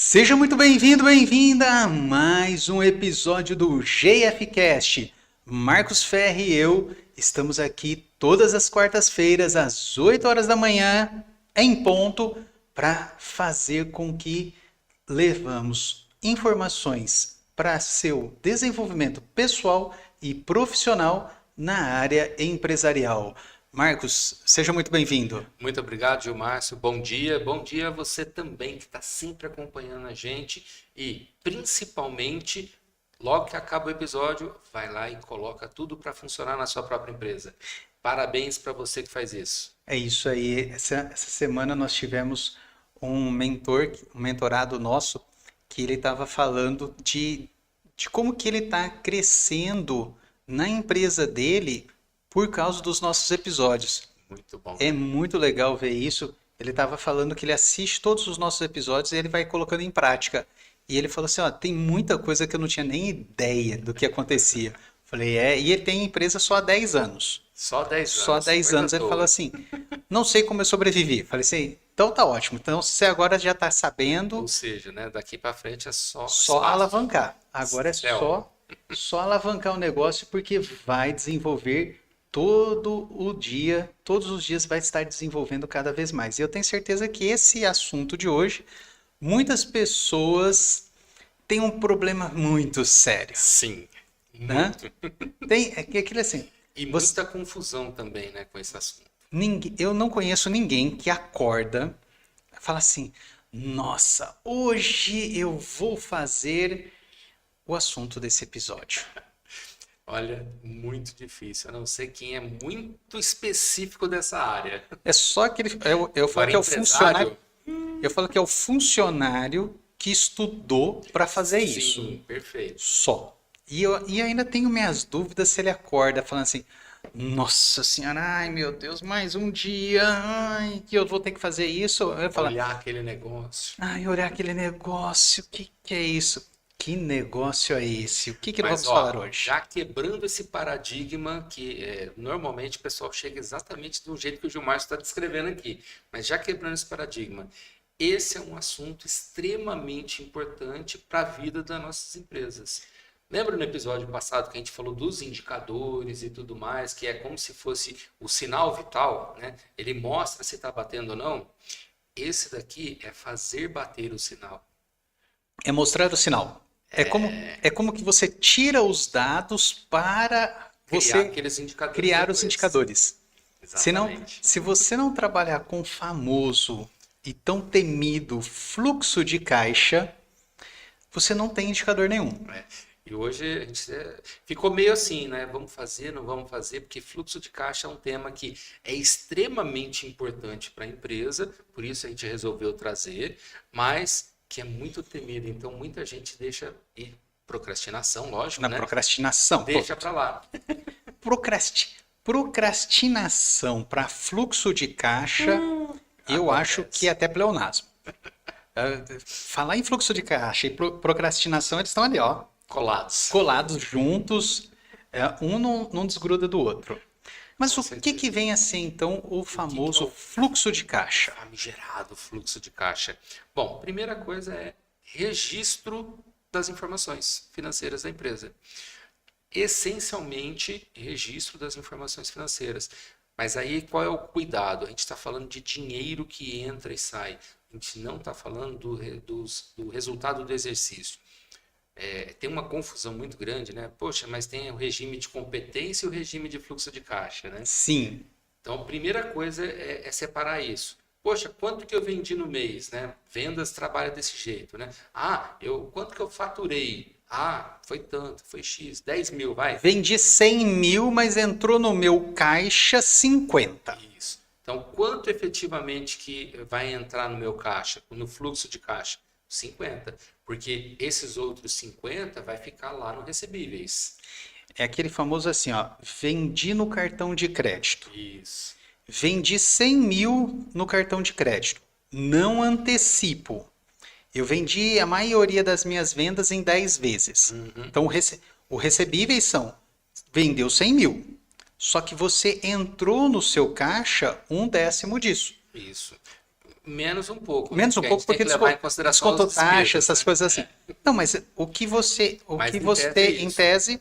Seja muito bem-vindo, bem-vinda a mais um episódio do GFcast. Marcos Ferri e eu estamos aqui todas as quartas-feiras às 8 horas da manhã, em ponto, para fazer com que levamos informações para seu desenvolvimento pessoal e profissional na área empresarial. Marcos, seja muito bem-vindo. Muito obrigado, Gilmárcio. Bom dia. Bom dia a você também que está sempre acompanhando a gente e, principalmente, logo que acaba o episódio, vai lá e coloca tudo para funcionar na sua própria empresa. Parabéns para você que faz isso. É isso aí. Essa semana nós tivemos um mentorado nosso, que ele estava falando de como que ele está crescendo na empresa dele por causa dos nossos episódios. Muito bom. É muito legal ver isso. Ele estava falando que ele assiste todos os nossos episódios e ele vai colocando em prática. E ele falou assim, ó, tem muita coisa que eu não tinha nem ideia do que acontecia. Falei, e ele tem empresa só há 10 anos. Só 10 Só há anos. 10 anos. Ele falou assim, não sei como eu sobrevivi. Falei assim, então tá ótimo. Então você agora já está sabendo. Ou seja, né, daqui para frente é só Só espaço. alavancar. Agora é Céu. só alavancar o negócio porque vai desenvolver todo o dia, todos os dias vai estar desenvolvendo cada vez mais. E eu tenho certeza que esse assunto de hoje, muitas pessoas têm um problema muito sério, Sim, né? muito. É que aquilo assim, E você, muita confusão também, né, com esse assunto. eu não conheço ninguém que acorda, fala assim, nossa, hoje eu vou fazer o assunto desse episódio. Olha, muito difícil, a não ser quem é muito específico dessa área. É só aquele. Eu falo Agora, que é o funcionário. empresário, Eu falo que é o funcionário que estudou para fazer isso. sim, perfeito. Só. E ainda tenho minhas dúvidas se ele acorda falando assim: Nossa Senhora, ai meu Deus, mais um dia, ai, que eu vou ter que fazer isso. Eu falo, Olhar aquele negócio. ai, olhar aquele negócio, o que é isso? Que negócio é esse? O que nós Mas, vamos falar ó, hoje? já quebrando esse paradigma que normalmente o pessoal chega exatamente do jeito que o Gilmar está descrevendo aqui, mas já quebrando esse paradigma, esse é um assunto extremamente importante para a vida das nossas empresas. Lembra no episódio passado que a gente falou dos indicadores e tudo mais, que é como se fosse o sinal vital, né? Ele mostra se está batendo ou não. Esse daqui é fazer bater o sinal. É mostrar o sinal. É como que você tira os dados para Criar você aqueles indicadores criar os depois. indicadores. Exatamente. Se você não trabalhar com o famoso e tão temido fluxo de caixa, você não tem indicador nenhum. E hoje a gente ficou meio assim, né? Vamos fazer, não vamos fazer, porque fluxo de caixa é um tema que é extremamente importante para a empresa, por isso a gente resolveu trazer, mas que é muito temido. Então muita gente deixa e procrastinação, lógico, Na né? procrastinação. Deixa para lá. Procrastinação para fluxo de caixa, eu acho Acontece. que é até pleonasmo. Falar em fluxo de caixa e procrastinação, eles estão ali, ó, Colados. colados juntos, um não desgruda do outro. Mas Com o que certeza. que vem a ser então o que famoso é o fluxo de caixa? Famigerado fluxo de caixa. Bom, primeira coisa é registro das informações financeiras da empresa. Essencialmente, registro das informações financeiras. Mas aí qual é o cuidado? A gente está falando de dinheiro que entra e sai. A gente não está falando do resultado do exercício. Tem uma confusão muito grande, né? Poxa, mas tem o regime de competência e o regime de fluxo de caixa, né? Sim, Então, a primeira coisa é separar isso. Poxa, quanto que eu vendi no mês, né? Vendas trabalha desse jeito, né? Quanto que eu faturei? Foi tanto, foi X, 10 mil, vai. vendi 100 mil, mas entrou no meu caixa 50. Isso. Então, quanto efetivamente que vai entrar no meu caixa, no fluxo de caixa? 50. Porque esses outros 50 vai ficar lá no recebíveis. É aquele famoso assim, ó, vendi no cartão de crédito. Isso. Vendi 100 mil no cartão de crédito. Não antecipo. Eu vendi a maioria das minhas vendas em 10 vezes. Então, o recebíveis são, vendeu 100 mil. Só que você entrou no seu caixa 1/10 disso. Isso. Menos um pouco, né? Menos um Porque a pouco gente tem porque que levar em consideração descontou as taxa, despesas, essas né? coisas assim. Não, mas o Mas que em tese é em isso, tese,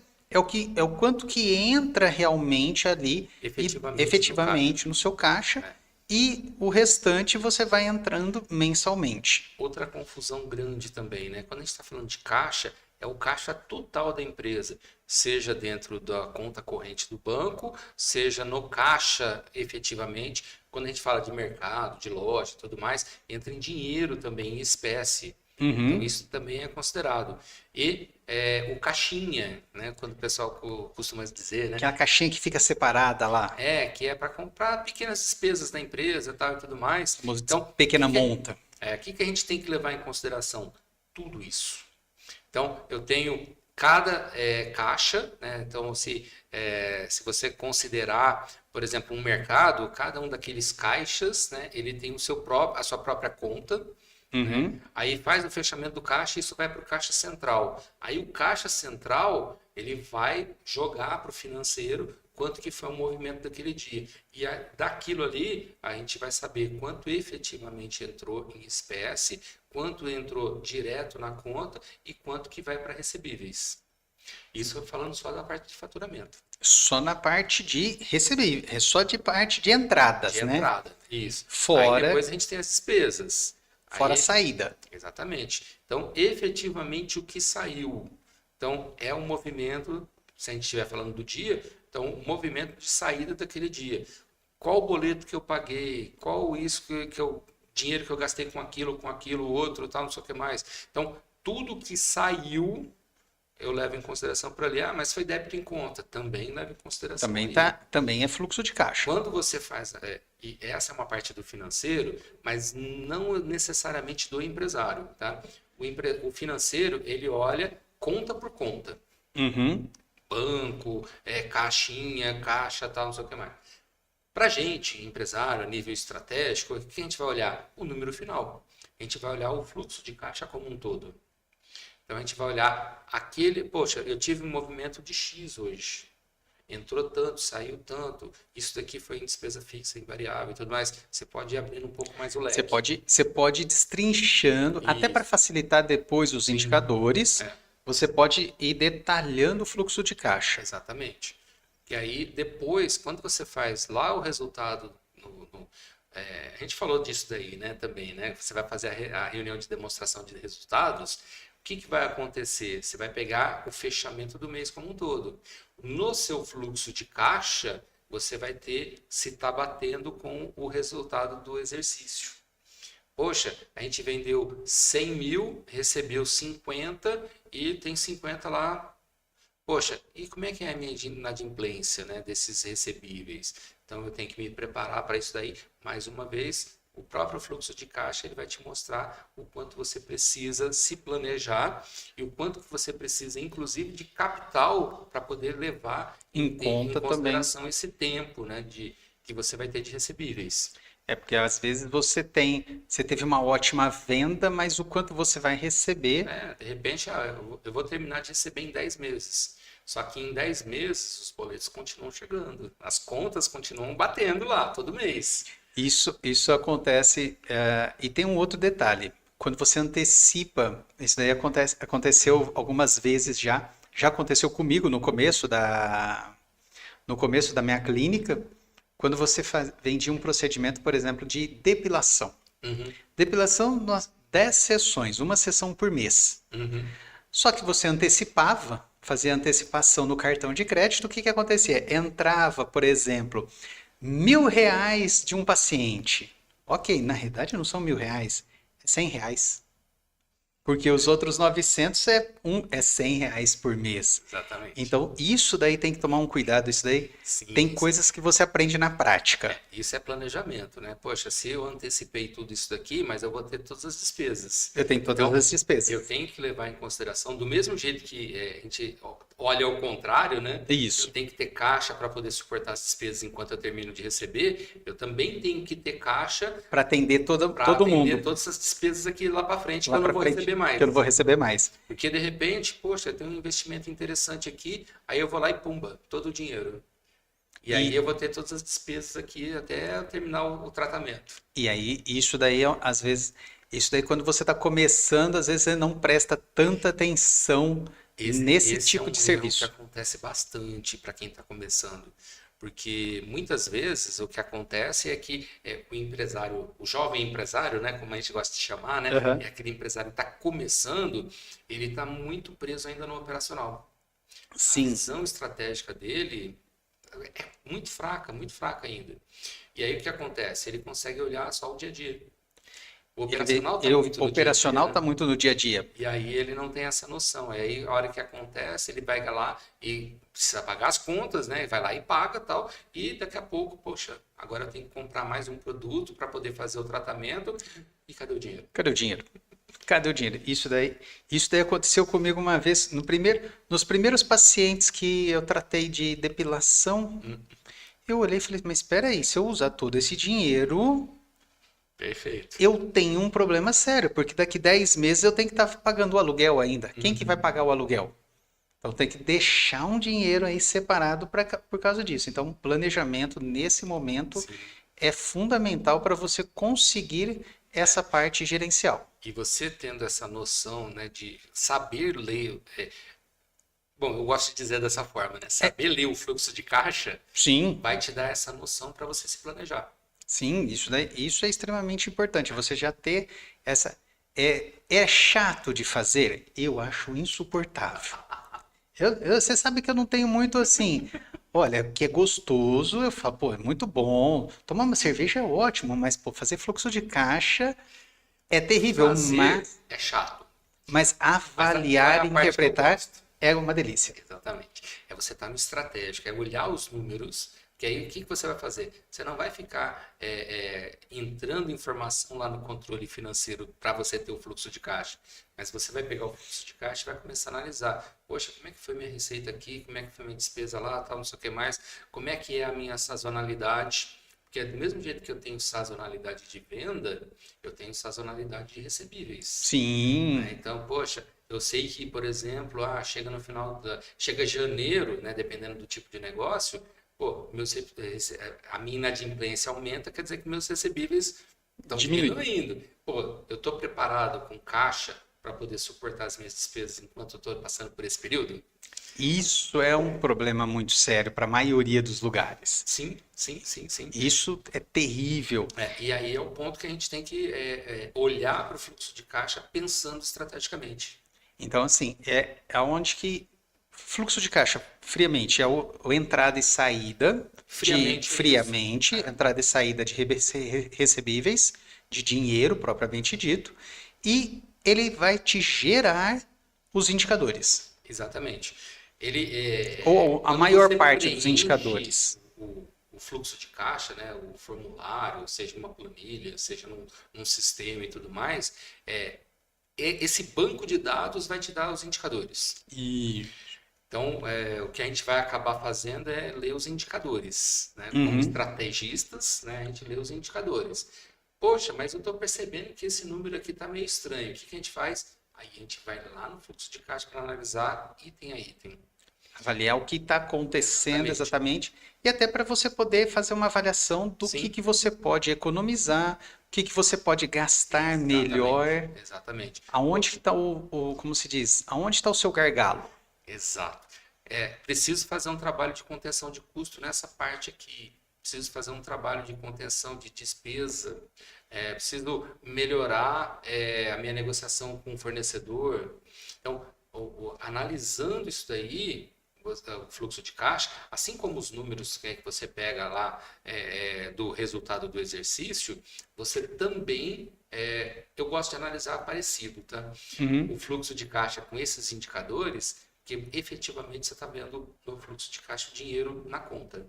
é o quanto que entra realmente ali e efetivamente no caixa. efetivamente no seu caixa, É. e o restante você vai entrando mensalmente. Outra confusão grande também, né? Quando a gente está falando de caixa, é o caixa total da empresa, seja dentro da conta corrente do banco, seja no caixa efetivamente. Quando a gente fala de mercado, de loja e tudo mais, entra em dinheiro também, em espécie. Então, Uhum. isso também é considerado. E o caixinha, né? Quando o pessoal costuma dizer, né? Aquela caixinha que fica separada lá, Que é para comprar pequenas despesas da empresa tal, e tudo mais. famoso de Então, o pequena que, que, monta. que a gente tem que levar em consideração? Tudo isso. Então, eu tenho cada caixa, né? Então, se você considerar, por exemplo, um mercado, cada um daqueles caixas, né? Ele tem a sua própria conta, né? Uhum. Aí faz o fechamento do caixa e isso vai para o caixa central. Aí o caixa central ele vai jogar para o financeiro quanto que foi o movimento daquele dia. E daquilo ali a gente vai saber quanto efetivamente entrou em espécie, quanto entrou direto na conta e quanto que vai para recebíveis. Isso falando só da parte de faturamento. Só na parte de receber, é só de parte de De entradas, né? entrada, isso. Aí Fora, depois a gente tem as despesas. fora a Aí saída. Exatamente. Então, efetivamente, o que saiu. Então, é um movimento, se a gente estiver falando do dia, então, um movimento de saída daquele dia. Qual o boleto que eu paguei? Qual isso dinheiro que eu gastei com aquilo, outro, tal, não sei o que mais. Então, tudo que saiu, eu levo em consideração para ali. Ah, mas foi débito em conta. Também levo em consideração Também ali. também é fluxo de caixa. Quando você faz, e essa é uma parte do financeiro, mas não necessariamente do empresário, tá? O financeiro, ele olha conta por conta. Uhum. Banco, caixinha, caixa, tal, não sei o que mais. Para gente, empresário, a nível estratégico, o que a gente vai olhar? O número final. A gente vai olhar o fluxo de caixa como um todo. Então a gente vai olhar poxa, eu tive um movimento de X hoje. Entrou tanto, saiu tanto, isso daqui foi em despesa fixa, em variável e tudo mais. Você pode ir abrindo um pouco mais o leque. Você pode ir destrinchando, até para Isso. facilitar depois os Sim. indicadores, você pode ir detalhando o fluxo de caixa. Exatamente. E aí, depois, quando você faz lá o resultado, a gente falou disso daí, né, também, né? Você vai fazer a reunião de demonstração de resultados. O que vai acontecer? Você vai pegar o fechamento do mês como um todo. No seu fluxo de caixa, você vai ter se está batendo com o resultado do exercício. Poxa, a gente vendeu 100 mil, recebeu 50 e tem 50 lá. Poxa, e como é que é a minha inadimplência, né, desses recebíveis? Então eu tenho que me preparar para isso daí. Mais uma vez, o próprio fluxo de caixa ele vai te mostrar o quanto você precisa se planejar e o quanto que você precisa, inclusive, de capital para poder levar Em conta também. consideração esse tempo, né, que você vai ter de recebíveis. É porque às vezes você teve uma ótima venda, mas o quanto você vai receber, De repente, eu vou terminar de receber em 10 meses. Só que em 10 meses os boletos continuam chegando. As contas continuam batendo lá todo mês. isso acontece. E tem um outro detalhe. Quando você antecipa, isso daí aconteceu algumas vezes já aconteceu comigo no começo da minha clínica, quando você vendia um procedimento, por exemplo, de depilação. Uhum, Depilação, 10 sessões, uma sessão por mês. uhum. Só que você antecipava, fazia antecipação no cartão de crédito, o que que acontecia? Entrava, por exemplo, R$ 1.000 de um paciente. Ok, na realidade não são R$ 1.000, é R$ 100. Porque os outros 900 é R$ 100 por mês. Exatamente. Então, isso daí tem que tomar um cuidado. Isso daí Sim, tem sim. coisas que você aprende na prática. Isso é planejamento, né? Poxa, se eu antecipei tudo isso daqui, mas eu vou ter todas as despesas. Eu tenho todas Então, as despesas. eu tenho que levar em consideração, do mesmo jeito que a gente olha ao contrário, né? Isso. Eu tenho que ter caixa para poder suportar as despesas enquanto eu termino de receber. Eu também tenho que ter caixa Para atender para todo atender mundo. todas essas despesas aqui lá para frente, Lá que eu não para vou frente, receber mais. que eu não vou receber mais. Porque de repente, poxa, tem um investimento interessante aqui, aí eu vou lá e pumba, todo o dinheiro. E aí eu vou ter todas as despesas aqui até eu terminar o tratamento. E aí, isso daí, às vezes, isso daí quando você está começando, às vezes você não presta tanta atenção nesse Esse é tipo um de erro que serviço. acontece bastante para quem está começando. Porque muitas vezes o que acontece é que o empresário, o jovem empresário, né, como a gente gosta de chamar, né, Aham. é aquele empresário que está começando, ele está muito preso ainda no operacional. A Sim. visão estratégica dele é muito fraca ainda. E aí o que acontece? Ele consegue olhar só o dia a dia. O operacional está O muito no dia a operacional dia, está muito no dia a dia. e aí ele não tem essa noção. Aí a hora que acontece, ele pega lá e precisa pagar as contas, né? Vai lá e paga tal. E daqui a pouco, poxa, agora eu tenho que comprar mais um produto para poder fazer o tratamento. E cadê o dinheiro? Cadê o dinheiro? Cadê o dinheiro? Isso daí aconteceu comigo uma vez, nos primeiros pacientes que eu tratei de depilação, eu olhei e falei, mas espera aí, se eu usar todo esse dinheiro, Perfeito. eu tenho um problema sério, porque daqui 10 meses eu tenho que estar pagando o aluguel ainda. Quem que vai pagar o aluguel? Então tem que deixar um dinheiro aí separado por causa disso. Então, planejamento nesse momento Sim. é fundamental para você conseguir essa parte gerencial. E você tendo essa noção, né, de saber ler. Bom, eu gosto de dizer dessa forma, né? Saber ler o fluxo de caixa Sim, vai te dar essa noção para você se planejar. sim, isso é extremamente importante. Você já ter essa. É chato de fazer? Eu acho insuportável. Você sabe que eu não tenho muito assim. Olha, que é gostoso, eu falo, pô, é muito bom. Tomar uma cerveja é ótimo, mas pô, fazer fluxo de caixa é terrível. Fazer é chato, Mas mas aquela é avaliar a e parte que eu interpretar gosto. é uma delícia. Exatamente. É você estar no estratégico, é olhar os números, que aí o que você vai fazer? Você não vai ficar entrando informação lá no controle financeiro para você ter o fluxo de caixa, mas você vai pegar o fluxo de caixa e vai começar a analisar. Poxa, como é que foi minha receita aqui? Como é que foi minha despesa lá? Tal, não sei o que mais. Como é que é a minha sazonalidade? Porque do mesmo jeito que eu tenho sazonalidade de venda, eu tenho sazonalidade de recebíveis. Né? Sim, Então, poxa, eu sei que, por exemplo, chega no final chega janeiro, né, dependendo do tipo de negócio, pô, a minha inadimplência aumenta, quer dizer que meus recebíveis estão diminui. diminuindo. Pô, eu estou preparado com caixa para poder suportar as minhas despesas enquanto eu estou passando por esse período? Isso é um problema muito sério para a maioria dos lugares. Sim, sim, sim, sim. Isso é terrível. E aí é o ponto que a gente tem que olhar para o fluxo de caixa pensando estrategicamente. Então, assim, é aonde que fluxo de caixa, friamente, é o entrada e saída Friamente é isso. friamente, entrada e saída de recebíveis, de dinheiro propriamente dito, e ele vai te gerar os indicadores, Exatamente. ou a Quando maior você parte dos preenche indicadores. o fluxo de caixa, né, o formulário, seja numa planilha, seja num sistema e tudo mais, esse banco de dados vai te dar os indicadores. E Então, o que a gente vai acabar fazendo é ler os indicadores, né? Como Uhum. estrategistas, né, a gente lê os indicadores. Poxa, mas eu estou percebendo que esse número aqui está meio estranho. O que que a gente faz? Aí a gente vai lá no fluxo de caixa para analisar item a item. Avaliar o que está acontecendo Exatamente. exatamente e até para você poder fazer uma avaliação do Sim, que você pode economizar, o que você pode gastar melhor, exatamente. Exatamente. aonde que está como se diz, aonde está o seu gargalo. Exato. Preciso fazer um trabalho de contenção de custo nessa parte aqui. Preciso fazer um trabalho de contenção de despesa. Preciso melhorar a minha negociação com o fornecedor. Então, analisando isso daí, o fluxo de caixa, assim como os números que você pega lá do resultado do exercício, você também, eu gosto de analisar parecido, tá? Uhum. O fluxo de caixa com esses indicadores, que efetivamente você está vendo no fluxo de caixa o dinheiro na conta.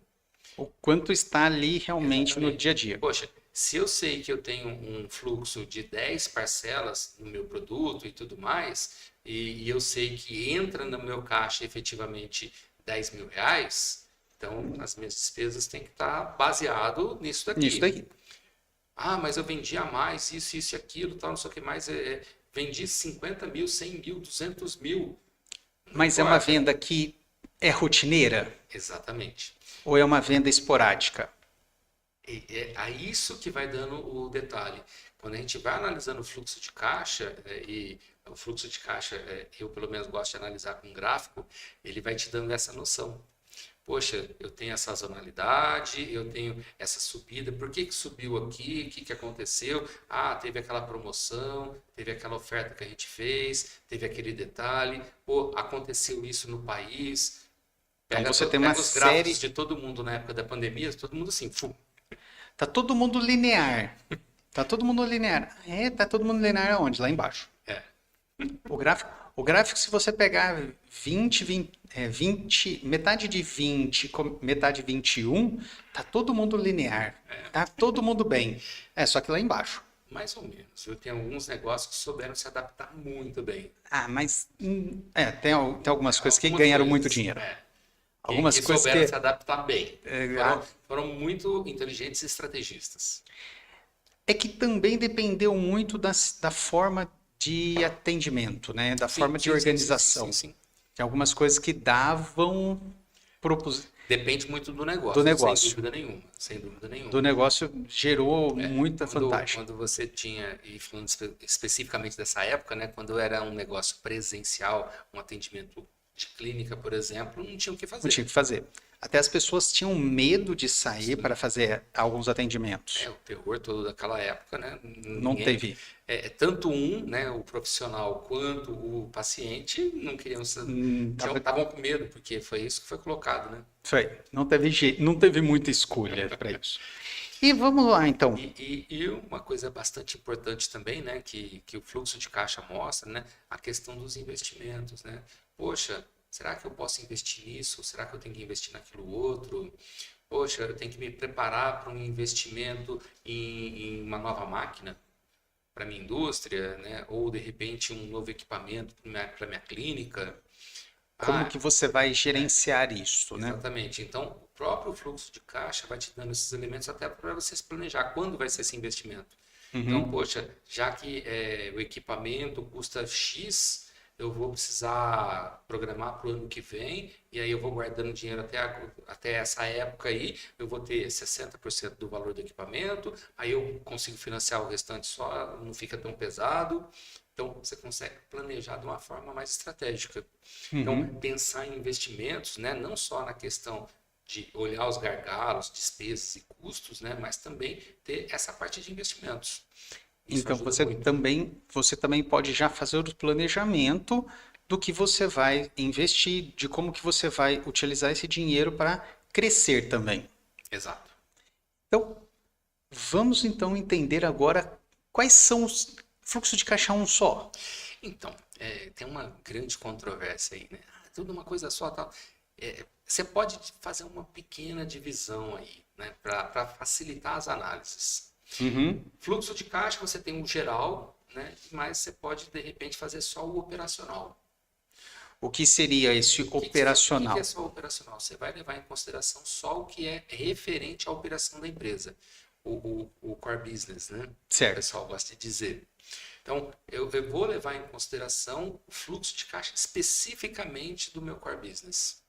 O quanto está ali realmente no dia a Exatamente. dia. Poxa, se eu sei que eu tenho um fluxo de 10 parcelas no meu produto e tudo mais, e eu sei que entra no meu caixa efetivamente R$ 10.000, então as minhas despesas têm que estar baseado nisso Nisso daqui. daí. Mas eu vendi a mais, isso e aquilo, tal, não sei o que mais. Vendi 50 mil, 100 mil, 200 mil. Não Mas é uma importa. venda que É rotineira Exatamente. ou é uma venda esporádica? É a isso que vai dando o detalhe. Quando a gente vai analisando o fluxo de caixa, e o fluxo de caixa, eu pelo menos gosto de analisar com gráfico, ele vai te dando essa noção. Poxa, eu tenho essa sazonalidade, eu tenho essa subida, por que que subiu aqui, o que que aconteceu? Ah, teve aquela promoção, teve aquela oferta que a gente fez, teve aquele detalhe, pô, aconteceu isso no país. Então Pega, você tem uma pega os gráficos série. de todo mundo na época da pandemia, todo mundo assim, fu, Tá todo mundo linear. Tá todo mundo linear. É, tá todo mundo linear aonde? Lá embaixo. é, O gráfico, se você pegar 20, metade de 20, metade de 21, tá todo mundo linear. Tá todo mundo bem. É, só que lá embaixo. mais ou menos. Eu tenho alguns negócios que souberam se adaptar muito bem. Ah, mas tem algumas coisas que Algumas ganharam muito coisas, dinheiro. que, Algumas que coisas souberam que se adaptar bem. é, Foram muito inteligentes e estrategistas. é que também dependeu muito da forma de atendimento, né? Da Sim, forma de sim, sim, sim, sim, organização. sim. Tem algumas coisas que davam Depende muito do do negócio, sem negócio. dúvida nenhuma. Sem dúvida nenhuma. Do negócio gerou muita Quando, vantagem. quando você tinha, e falando especificamente dessa época, né, quando era um negócio presencial, um atendimento de clínica, por exemplo, não tinha o que Não fazer. tinha o que fazer. Até as pessoas tinham medo de sair para fazer alguns atendimentos. O terror todo daquela época, né? Não teve. Tanto né, o profissional, quanto o paciente não queriam, estavam com medo, porque foi isso que foi colocado, né? Não teve jeito, não teve muita escolha para isso. E vamos lá, então. E uma coisa bastante importante também, né, que o fluxo de caixa mostra, né, a questão dos investimentos, né? Poxa, será que eu posso investir nisso? Será que eu tenho que investir naquilo outro? Poxa, eu tenho que me preparar para um investimento em uma nova máquina para minha indústria, né? Ou de repente um novo equipamento para minha clínica. Como que você vai gerenciar isso, né? Exatamente. Então, o próprio fluxo de caixa vai te dando esses elementos até para você se planejar quando vai ser esse investimento. Então, poxa, já que o equipamento custa X, eu vou precisar programar para o ano que vem, e aí eu vou guardando dinheiro até essa época aí, eu vou ter 60% do valor do equipamento, aí eu consigo financiar o restante só, não fica tão pesado. Então, você consegue planejar de uma forma mais estratégica. Então, pensar em investimentos, né, não só na questão de olhar os gargalos, despesas e custos, né, mas também ter essa parte de investimentos. Isso Então ajuda você muito. também pode já fazer o planejamento do que você vai investir, de como que você vai utilizar esse dinheiro para crescer também. Exato. Então, vamos então entender agora quais são os fluxos de caixa um só. Então, tem uma grande controvérsia aí, né? Ah, tudo uma coisa só, tal. Você pode fazer uma pequena divisão aí, né, para facilitar as análises. Fluxo de caixa, você tem o geral, né, mas você pode, de repente, fazer só o operacional. O que seria esse O que operacional? é só o operacional? Você vai levar em consideração só o que é referente à operação da empresa, o core business, né? O Certo. pessoal gosta de dizer. Então, eu vou levar em consideração o fluxo de caixa especificamente do meu core business.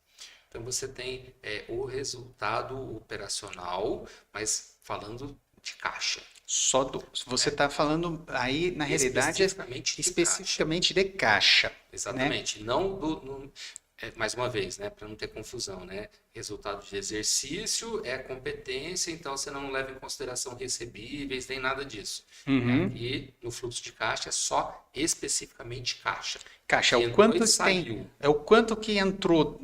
Então, você tem o resultado operacional, mas falando de caixa. Você está falando aí, na realidade, especificamente de caixa. Exatamente. Não mais uma vez, né, para não ter confusão, né? Resultado de exercício é competência, então você não leva em consideração recebíveis, nem nada disso. E no fluxo de caixa é só especificamente caixa. Caixa é o Entrou quanto e saiu. é o quanto que entrou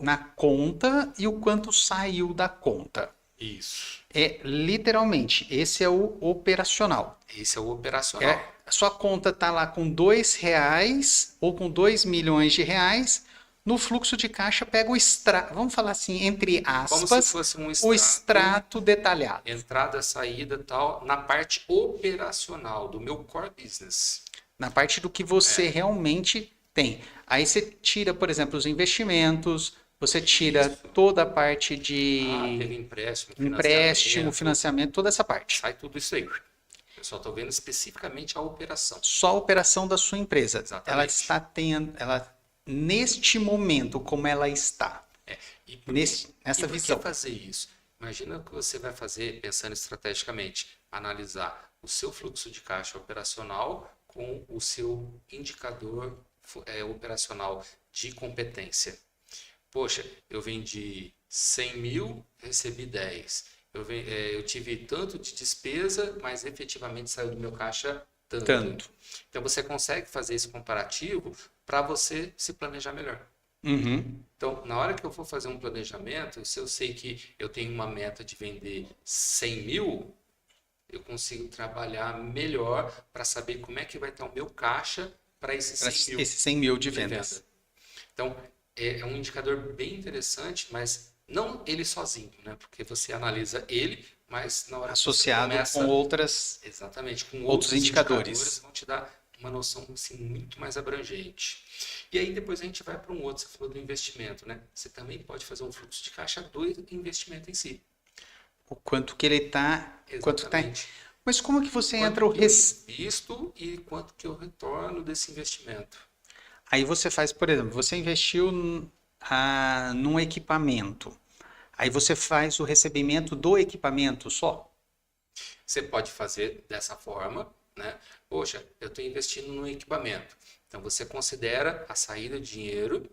na conta e o quanto saiu da conta. Isso. É literalmente, esse é o operacional. Esse é o operacional. A sua conta está lá com R$ 2 ou com 2 milhões de reais. No fluxo de caixa pega o extrato, vamos falar assim, entre Como aspas, se fosse um o extrato detalhado. entrada, saída, tal, na parte operacional do meu core business. Na parte do que você realmente tem. Aí você tira, por exemplo, os investimentos, você tira toda a parte de Teve empréstimo, financiamento, toda essa parte. sai tudo isso aí. Eu só estou vendo especificamente a operação. Só a operação da sua empresa. Exatamente. Ela neste momento, como ela está, E por nessa por que visão. fazer isso? Imagina que você vai fazer pensando estrategicamente, analisar o seu fluxo de caixa operacional com o seu indicador operacional de competência. Poxa, eu vendi 100 mil, recebi 10. Eu tive tanto de despesa, mas efetivamente saiu do meu caixa tanto. Tanto. Então você consegue fazer esse comparativo para você se planejar melhor. Uhum. Então, na hora que eu for fazer um planejamento, se eu sei que eu tenho uma meta de vender 100 mil, eu consigo trabalhar melhor para saber como é que vai estar o meu caixa para esses Para 100 mil esses 100 mil de de venda. vendas. Então, é um indicador bem interessante, mas não ele sozinho, né? Porque você analisa ele, mas na hora que você Associado com começa outras, exatamente com outros outros indicadores, indicadores. vão te dar uma noção assim, muito mais abrangente. E aí depois a gente vai para um outro, você falou do investimento, né? Você também pode fazer um fluxo de caixa do investimento em si. O quanto que ele está, quanto está. Exatamente. Mas como que você entra Quanto que eu invisto e quanto que eu retorno desse investimento. Aí você faz, por exemplo, você investiu num equipamento. Aí você faz o recebimento do equipamento só. Você pode fazer dessa forma, né? Poxa, eu estou investindo no equipamento. Então você considera a saída de dinheiro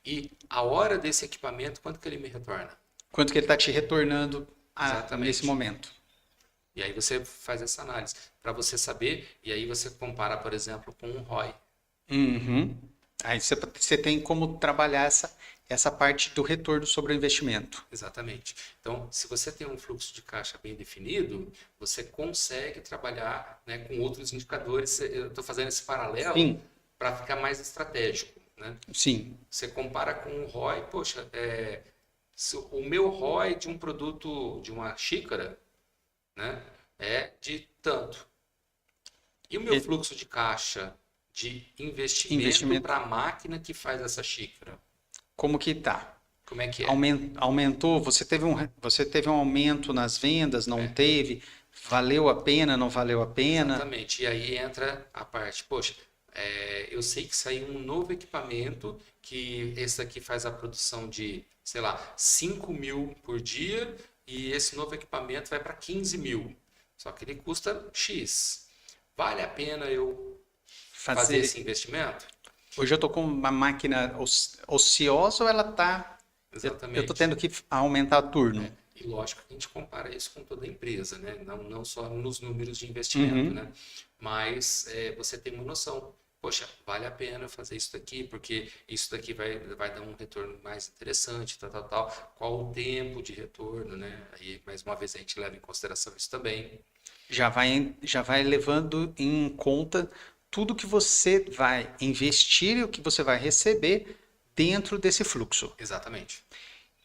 e a hora desse equipamento, quanto que ele me retorna? Quanto que ele está te retornando nesse Exatamente. momento. E aí você faz essa análise para você saber, e aí você compara, por exemplo, com um ROI. Uhum. Aí você tem como trabalhar essa parte do retorno sobre o investimento. Exatamente. Então, se você tem um fluxo de caixa bem definido, você consegue trabalhar, né, com outros indicadores. Eu estou fazendo esse paralelo Sim, para ficar mais estratégico, né? sim. Você compara com o ROI, poxa, o meu ROI de um produto, de uma xícara, né, é de tanto. E o meu E- fluxo de caixa de investimento Investimento, para a máquina que faz essa xícara? como que tá? Como é que é? Aumentou? Você teve um aumento nas vendas? Não É, teve? Valeu a pena? Não valeu a pena? exatamente. E aí entra a parte, poxa, eu sei que saiu um novo equipamento que esse aqui faz a produção de, sei lá, 5 mil por dia e esse novo equipamento vai para 15 mil. Só que ele custa X. Vale a pena eu fazer Fazer. esse investimento? Hoje eu tô com uma máquina ociosa ou ela tá. Eu tô Exatamente. tendo que aumentar turno. E lógico que a gente compara isso com toda a empresa, né? Não só nos números de investimento, Uhum. né? Mas você tem uma noção. Poxa, vale a pena eu fazer isso daqui, porque isso daqui vai dar um retorno mais interessante, tal, tal, tal. Qual o tempo de retorno, né? Aí, mais uma vez, a gente leva em consideração isso também. Já vai levando em conta tudo que você vai investir e o que você vai receber dentro desse fluxo. Exatamente.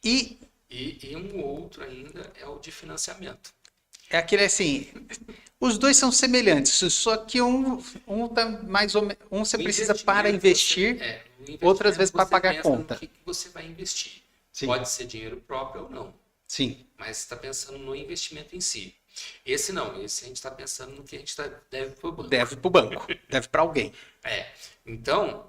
E E um outro ainda é o de financiamento. é aquele assim, os dois são semelhantes, só que um tá mais ou menos, um você O precisa para investimento, investir, no outras investimento vezes para você pagar a pensa no conta. que você vai investir. Sim, Pode ser dinheiro próprio ou não. sim. Mas está pensando no investimento em si. Esse não, esse a gente está pensando no que a gente deve para o banco. Deve para o banco, deve para alguém. Então,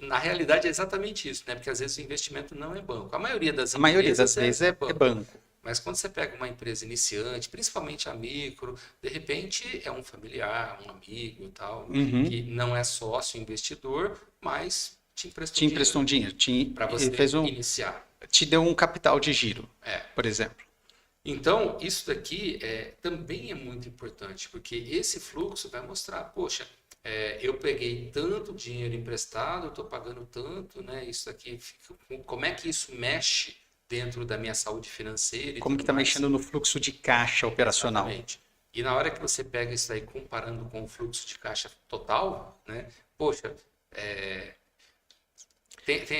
na realidade é exatamente isso, né? Porque às vezes o investimento não é banco. A maioria das A maioria das empresas vezes é é banco. banco. Mas quando você pega uma empresa iniciante, principalmente a micro, de repente é um familiar, um amigo e tal, que Uhum. não é sócio investidor, mas te emprestou Te emprestou um dinheiro dinheiro, para ele você fez iniciar. te deu um capital de giro, É. por exemplo. Então, isso daqui também é muito importante, porque esse fluxo vai mostrar, poxa, eu peguei tanto dinheiro emprestado, eu estou pagando tanto, né? Isso daqui, como é que isso mexe dentro da minha saúde financeira e Como que tudo está mais? mexendo no fluxo de caixa operacional? Exatamente. E na hora que você pega isso daí comparando com o fluxo de caixa total, né? Poxa, é,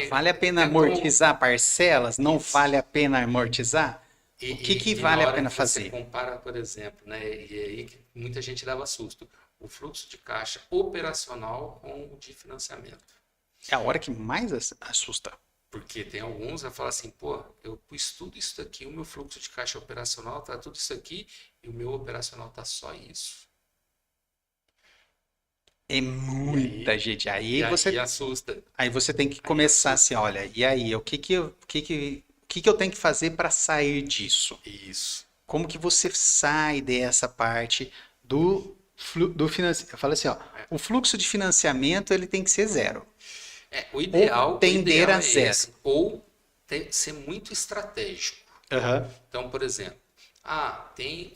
Vale a pena tem como amortizar parcelas? Não isso. vale a pena amortizar? E, O que e na vale a hora pena que você fazer? compara, por exemplo, né, e aí que muita gente dava susto, o fluxo de caixa operacional com o de financiamento. É a hora que mais assusta. Porque tem alguns que falam assim, pô, eu pus tudo isso aqui, o meu fluxo de caixa operacional tá tudo isso aqui e o meu operacional tá só isso. É muita gente. E aí assusta. Aí você tem que Aí começar assusta. assim, olha, e aí, o que que eu tenho que fazer para sair disso? Isso. Como que você sai dessa parte do financiamento? Eu falo assim, ó, É. o fluxo de financiamento ele tem que ser zero, O ou ideal, o tender ideal a é zero. esse. Ou ser muito estratégico. Aham. Então, por exemplo, tem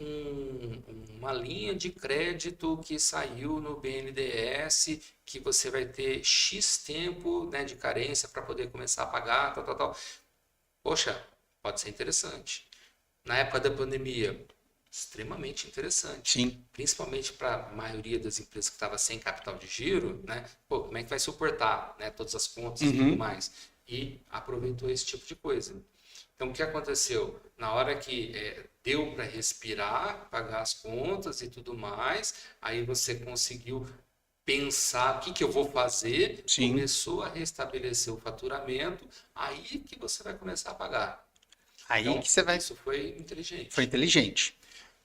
uma linha de crédito que saiu no BNDES que você vai ter X tempo, né, de carência para poder começar a pagar, tal, tal, tal. Poxa, pode ser interessante. Na época da pandemia, extremamente interessante. Sim. Principalmente para a maioria das empresas que estava sem capital de giro, né? Pô, como é que vai suportar, né, todas as contas e tudo Uhum. mais? E aproveitou esse tipo de coisa. Então, o que aconteceu? Na hora que deu para respirar, pagar as contas e tudo mais, aí você conseguiu pensar o que, que eu vou fazer, Sim. começou a restabelecer o faturamento, aí que você vai começar a pagar. Aí Então, que você vai. isso foi Foi inteligente. inteligente.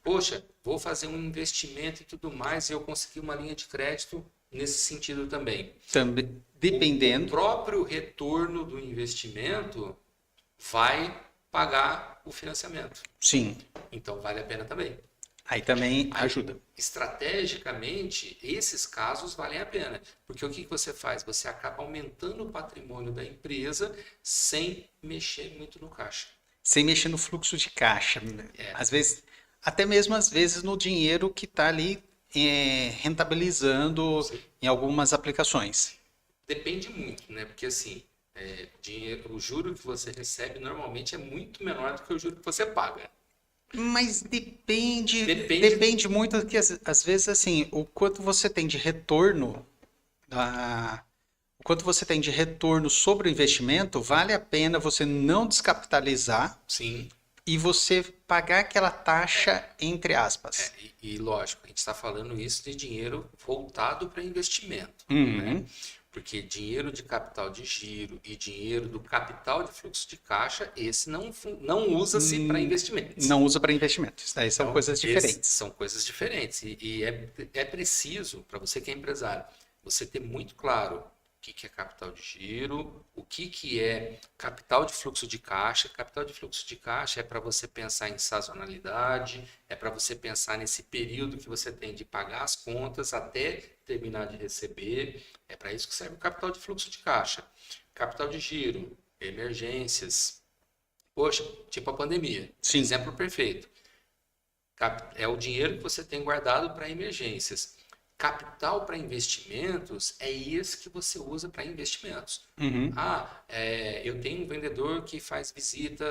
Poxa, vou fazer um investimento e tudo mais, e eu consegui uma linha de crédito nesse sentido também. Também, O dependendo. próprio retorno do investimento vai pagar o financiamento. Sim. Então vale a pena também. Aí também Aí, ajuda. estrategicamente, esses casos valem a pena. Porque o que que você faz? Você acaba aumentando o patrimônio da empresa sem mexer muito no caixa. Sem mexer no fluxo de caixa. É, Às vezes, até mesmo às vezes no dinheiro que está ali rentabilizando você em algumas aplicações. depende muito, né? Porque assim, dinheiro, o juro que você recebe normalmente é muito menor do que o juro que você paga. Mas Depende. depende muito que às vezes assim, o quanto você tem de retorno, o quanto você tem de retorno sobre o investimento, vale a pena você não descapitalizar Sim. e você pagar aquela taxa entre aspas. E lógico, a gente está falando isso de dinheiro voltado para investimento, né? Uhum. Porque dinheiro de capital de giro e dinheiro do capital de fluxo de caixa, esse não usa-se para investimentos. Não usa para investimento. Isso daí são Então, coisas esses diferentes. são coisas diferentes. E é preciso, para você que é empresário, você ter muito claro o que que é capital de giro, o que que é capital de fluxo de caixa. Capital de fluxo de caixa é para você pensar em sazonalidade, é para você pensar nesse período que você tem de pagar as contas até terminar de receber. É para isso que serve o capital de fluxo de caixa. Capital de giro, emergências. Poxa, tipo a pandemia, Sim. exemplo perfeito. É o dinheiro que você tem guardado para emergências. Capital para investimentos é esse que você usa para investimentos. Uhum. Eu tenho um vendedor que faz visita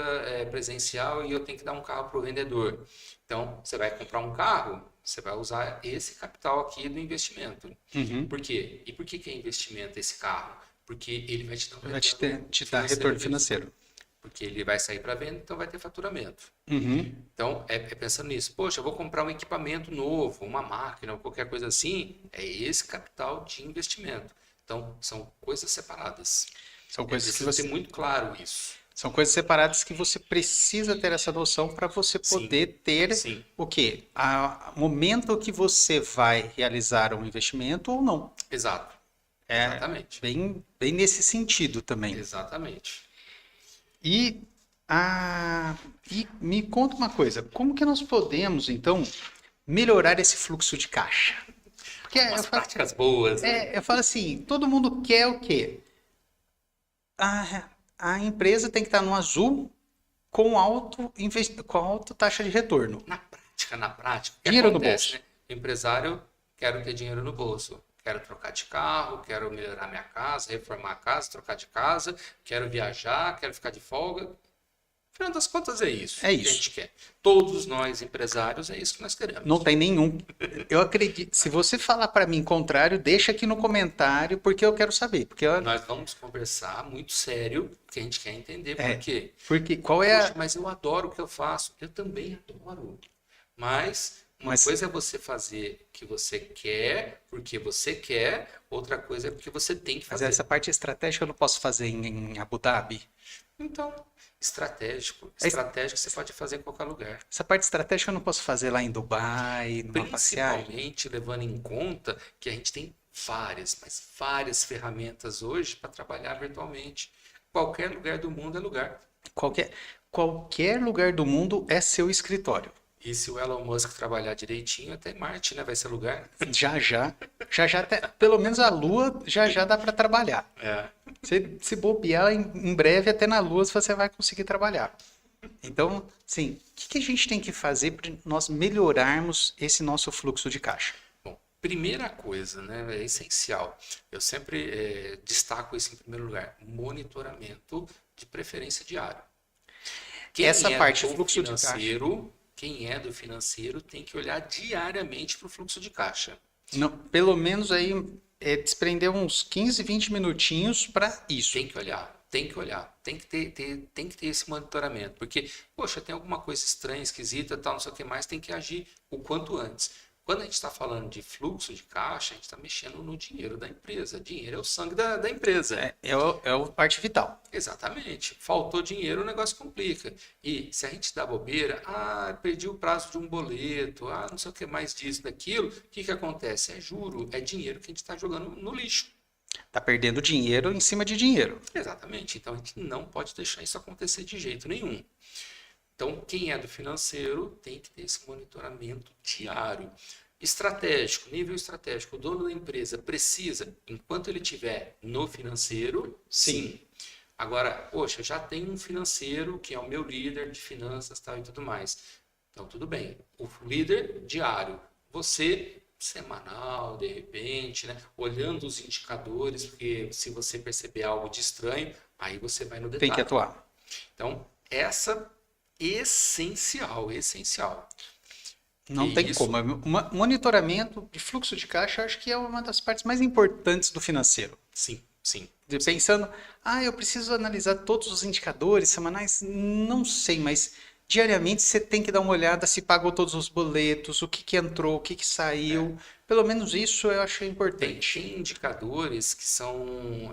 presencial e eu tenho que dar um carro para o vendedor. Então, você vai comprar um carro, você vai usar esse capital aqui do investimento. Uhum. Por quê? E por que que é investimento esse carro? Porque ele vai te dar um Vai retorno te dar financeiro retorno disso. financeiro. Porque ele vai sair para venda, então vai ter faturamento. Uhum. Então, é pensando nisso. Poxa, eu vou comprar um equipamento novo, uma máquina ou qualquer coisa assim. É esse capital de investimento. Então, são coisas separadas. São É coisas que preciso ter você, muito claro isso. são coisas separadas que você precisa ter essa noção para você Sim, poder ter sim, o quê? O momento que você vai realizar um investimento ou não. exato. É Exatamente. bem nesse sentido também. Exatamente. E, e me conta uma coisa, como que nós podemos, então, melhorar esse fluxo de caixa? Porque Umas práticas boas, né? eu falo assim, todo mundo quer o quê? A empresa tem que estar no azul com alta taxa de retorno. Na prática, o que Dinheiro no acontece, bolso. né? Empresário, quero ter dinheiro no bolso. Quero trocar de carro, quero melhorar minha casa, reformar a casa, trocar de casa, quero viajar, quero ficar de folga. Afinal das contas, é isso É que a isso. gente quer. Todos nós, empresários, é isso que nós Não queremos. tem nenhum. Eu acredito. Se você falar para mim contrário, deixa aqui no comentário, porque eu quero saber. Nós vamos conversar muito sério, porque a gente quer entender por É, quê. porque qual é Poxa, a. mas eu adoro o que eu faço. Eu também adoro. Mas uma Mas, coisa é você fazer o que você quer, porque você quer, outra coisa é porque você tem que mas fazer. essa parte estratégica eu não posso fazer em Abu Dhabi. Então, estratégico. Es- Estratégico você pode fazer em qualquer lugar. Essa parte estratégica eu não posso fazer lá em Dubai, numa passeagem. Principalmente levando em conta que a gente tem várias, mas várias ferramentas hoje para trabalhar virtualmente. Qualquer lugar do mundo é lugar. Qualquer, qualquer lugar do mundo é seu escritório. E se o Elon Musk trabalhar direitinho, até Marte, né, vai ser lugar. Já até, pelo menos a Lua já dá para trabalhar. É. Se bobear, em breve até na Lua você vai conseguir trabalhar. Então, sim, o que a gente tem que fazer para nós melhorarmos esse nosso fluxo de caixa? Bom, primeira coisa, né, é essencial. Eu sempre destaco isso em primeiro lugar: monitoramento, de preferência diário. Essa Quem é parte, do fluxo de caixa. financeiro, quem é do financeiro tem que olhar diariamente para o fluxo de caixa. Não, pelo menos aí desprender uns 15, 20 minutinhos para isso. Tem que olhar, tem que olhar, tem que ter esse monitoramento, porque, poxa, tem alguma coisa estranha, esquisita, tal, não sei o que mais, tem que agir o quanto antes. Quando a gente está falando de fluxo de caixa, a gente está mexendo no dinheiro da empresa. Dinheiro é o sangue da empresa. É a parte vital. Exatamente. Faltou dinheiro, o negócio complica. E se a gente dá bobeira, perdi o prazo de um boleto, não sei o que mais disso, daquilo, o que acontece? É juro, é dinheiro que a gente está jogando no lixo. Tá perdendo dinheiro em cima de dinheiro. Exatamente. Então a gente não pode deixar isso acontecer de jeito nenhum. Então, quem é do financeiro tem que ter esse monitoramento diário. Estratégico, nível estratégico. O dono da empresa precisa, enquanto ele estiver no financeiro, sim. Agora, poxa, já tem um financeiro que é o meu líder de finanças, tal, e tudo mais. Então, tudo bem. O líder diário. Você, semanal, de repente, né? Olhando os indicadores, porque se você perceber algo de estranho, aí você vai no detalhe. Tem que atuar. Então, essa essencial. Não E tem isso, como. Monitoramento de fluxo de caixa, eu acho que é uma das partes mais importantes do financeiro. sim. Pensando, eu preciso analisar todos os indicadores semanais. Não sei, mas diariamente você tem que dar uma olhada se pagou todos os boletos, o que entrou, o que saiu. Pelo menos isso eu acho importante. Tem indicadores que são...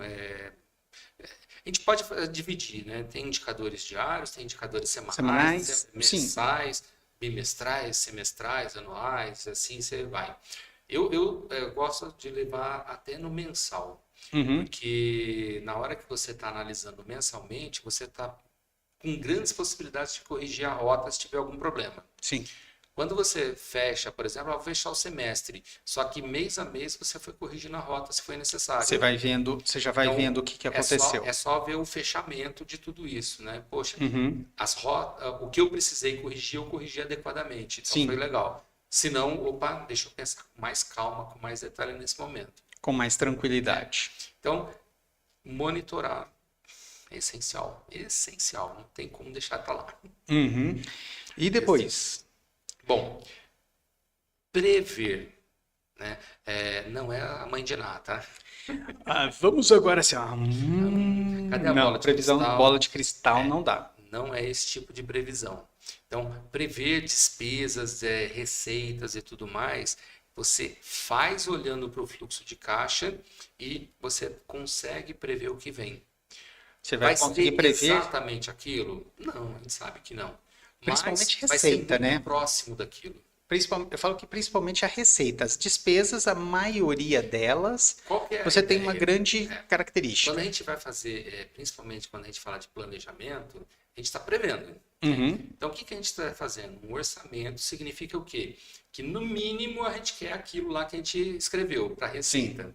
a gente pode dividir, né? Tem indicadores diários, tem indicadores semanais, mensais, bimestrais, semestrais, anuais, assim você vai. Eu gosto de levar até no mensal, porque na hora que você está analisando mensalmente, você está com grandes possibilidades de corrigir a rota se tiver algum problema. Sim. Quando você fecha, por exemplo, vou fechar o semestre, só que mês a mês você foi corrigindo a rota se foi necessário. Você já vai vendo o que aconteceu. É só ver o fechamento de tudo isso, né? Poxa, o que eu precisei corrigir, eu corrigi adequadamente. Então foi legal. Se não, deixa eu pensar com mais calma, com mais detalhe nesse momento. Com mais tranquilidade. Então, monitorar é essencial. Não tem como deixar para lá. E depois? Bom, prever, né? Não é a mãe de nada, tá? Vamos agora assim. Cadê a bola de previsão cristal? Bola de cristal não dá. Não é esse tipo de previsão. Então, prever despesas, receitas e tudo mais, você faz olhando para o fluxo de caixa e você consegue prever o que vem. Você vai conseguir prever exatamente aquilo? Não, a gente sabe que não. Principalmente Mas receita, vai ser muito né? próximo daquilo. Eu falo que principalmente a receita. As despesas, a maioria delas, Qual que é a você tem ideia? uma grande característica. Quando a gente vai fazer, principalmente quando a gente fala de planejamento, a gente está prevendo. Então, o que a gente está fazendo? Um orçamento significa o quê? Que no mínimo a gente quer aquilo lá que a gente escreveu para receita.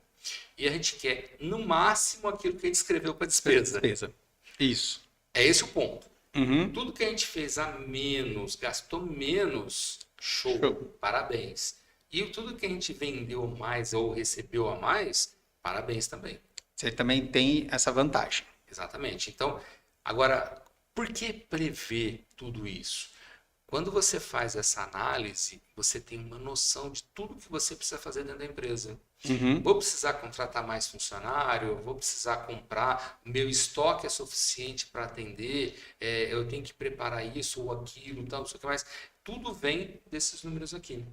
E a gente quer, no máximo, aquilo que a gente escreveu para despesa. Isso. É esse o ponto. Tudo que a gente fez a menos, gastou menos, show. Parabéns. E tudo que a gente vendeu mais ou recebeu a mais, parabéns também. Você também tem essa vantagem. Exatamente. Então, agora, por que prever tudo isso? Quando você faz essa análise, você tem uma noção de tudo que você precisa fazer dentro da empresa. Vou precisar contratar mais funcionário, vou precisar comprar, meu estoque é suficiente para atender, eu tenho que preparar isso ou aquilo, tal, não sei o que mais. Tudo vem desses números aqui.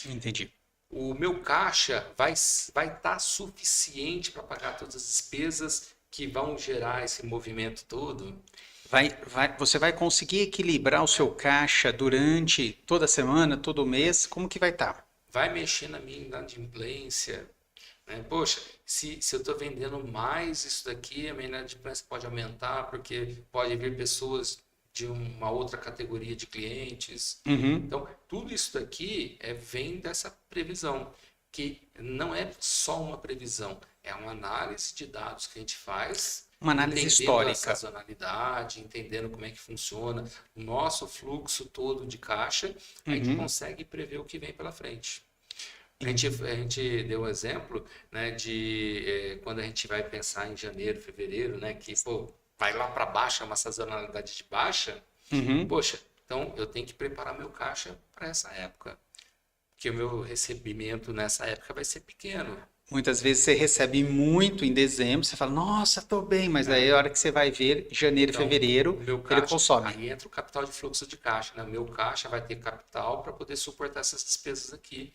Entendi. O meu caixa vai estar suficiente para pagar todas as despesas que vão gerar esse movimento todo? Você vai conseguir equilibrar o seu caixa durante toda semana, todo mês? Como que vai estar? Vai mexer na minha inadimplência? né? Poxa, se eu estou vendendo mais isso daqui, a minha inadimplência pode aumentar, porque pode vir pessoas de uma outra categoria de clientes. Uhum. Então, tudo isso daqui vem dessa previsão, que não é só uma previsão, é uma análise de dados que a gente faz, Uma análise entendendo a histórica. sazonalidade, entendendo como é que funciona o nosso fluxo todo de caixa, a gente Uhum. consegue prever o que vem pela frente. A gente deu um exemplo, né, de quando a gente vai pensar em janeiro, fevereiro, né, que pô, vai lá para baixo, é uma sazonalidade de baixa. Uhum. Poxa, então eu tenho que preparar meu caixa para essa época, porque o meu recebimento nessa época vai ser pequeno. Muitas vezes você recebe muito em dezembro, você fala, nossa, tô bem, mas aí a hora que você vai ver, janeiro, Então, fevereiro, o meu ele caixa, consome. aí entra o capital de fluxo de caixa, né? O meu caixa vai ter capital para poder suportar essas despesas aqui,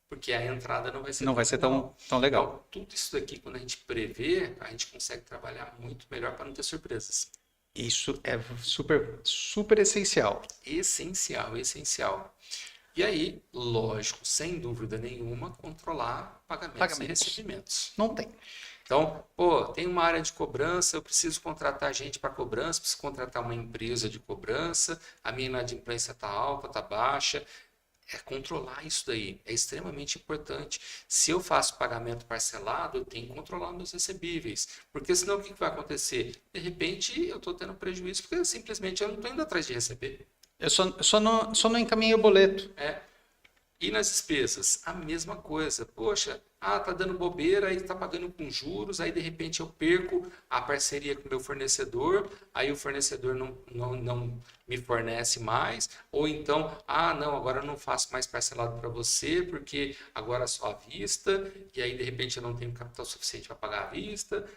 porque a entrada não vai ser Não tão vai ser tão, legal. tão legal. Então, tudo isso daqui, quando a gente prevê, a gente consegue trabalhar muito melhor para não ter surpresas. Isso é super, super essencial. Essencial, essencial. E aí, lógico, sem dúvida nenhuma, controlar pagamentos e Pagamentos. recebimentos. Não tem. Então, pô, tem uma área de cobrança, eu preciso contratar gente para cobrança, preciso contratar uma empresa de cobrança, a minha inadimplência está alta, está baixa. É controlar isso daí, é extremamente importante. Se eu faço pagamento parcelado, eu tenho que controlar meus recebíveis, porque senão o que vai acontecer? De repente eu estou tendo prejuízo porque simplesmente eu não estou indo atrás de receber. Eu só não encaminhei o boleto. É. E nas despesas, a mesma coisa. Poxa, tá dando bobeira, aí tá pagando com juros, aí de repente eu perco a parceria com o meu fornecedor, aí o fornecedor não me fornece mais, ou então, não, agora eu não faço mais parcelado para você, porque agora é só à vista, e aí de repente eu não tenho capital suficiente para pagar à vista.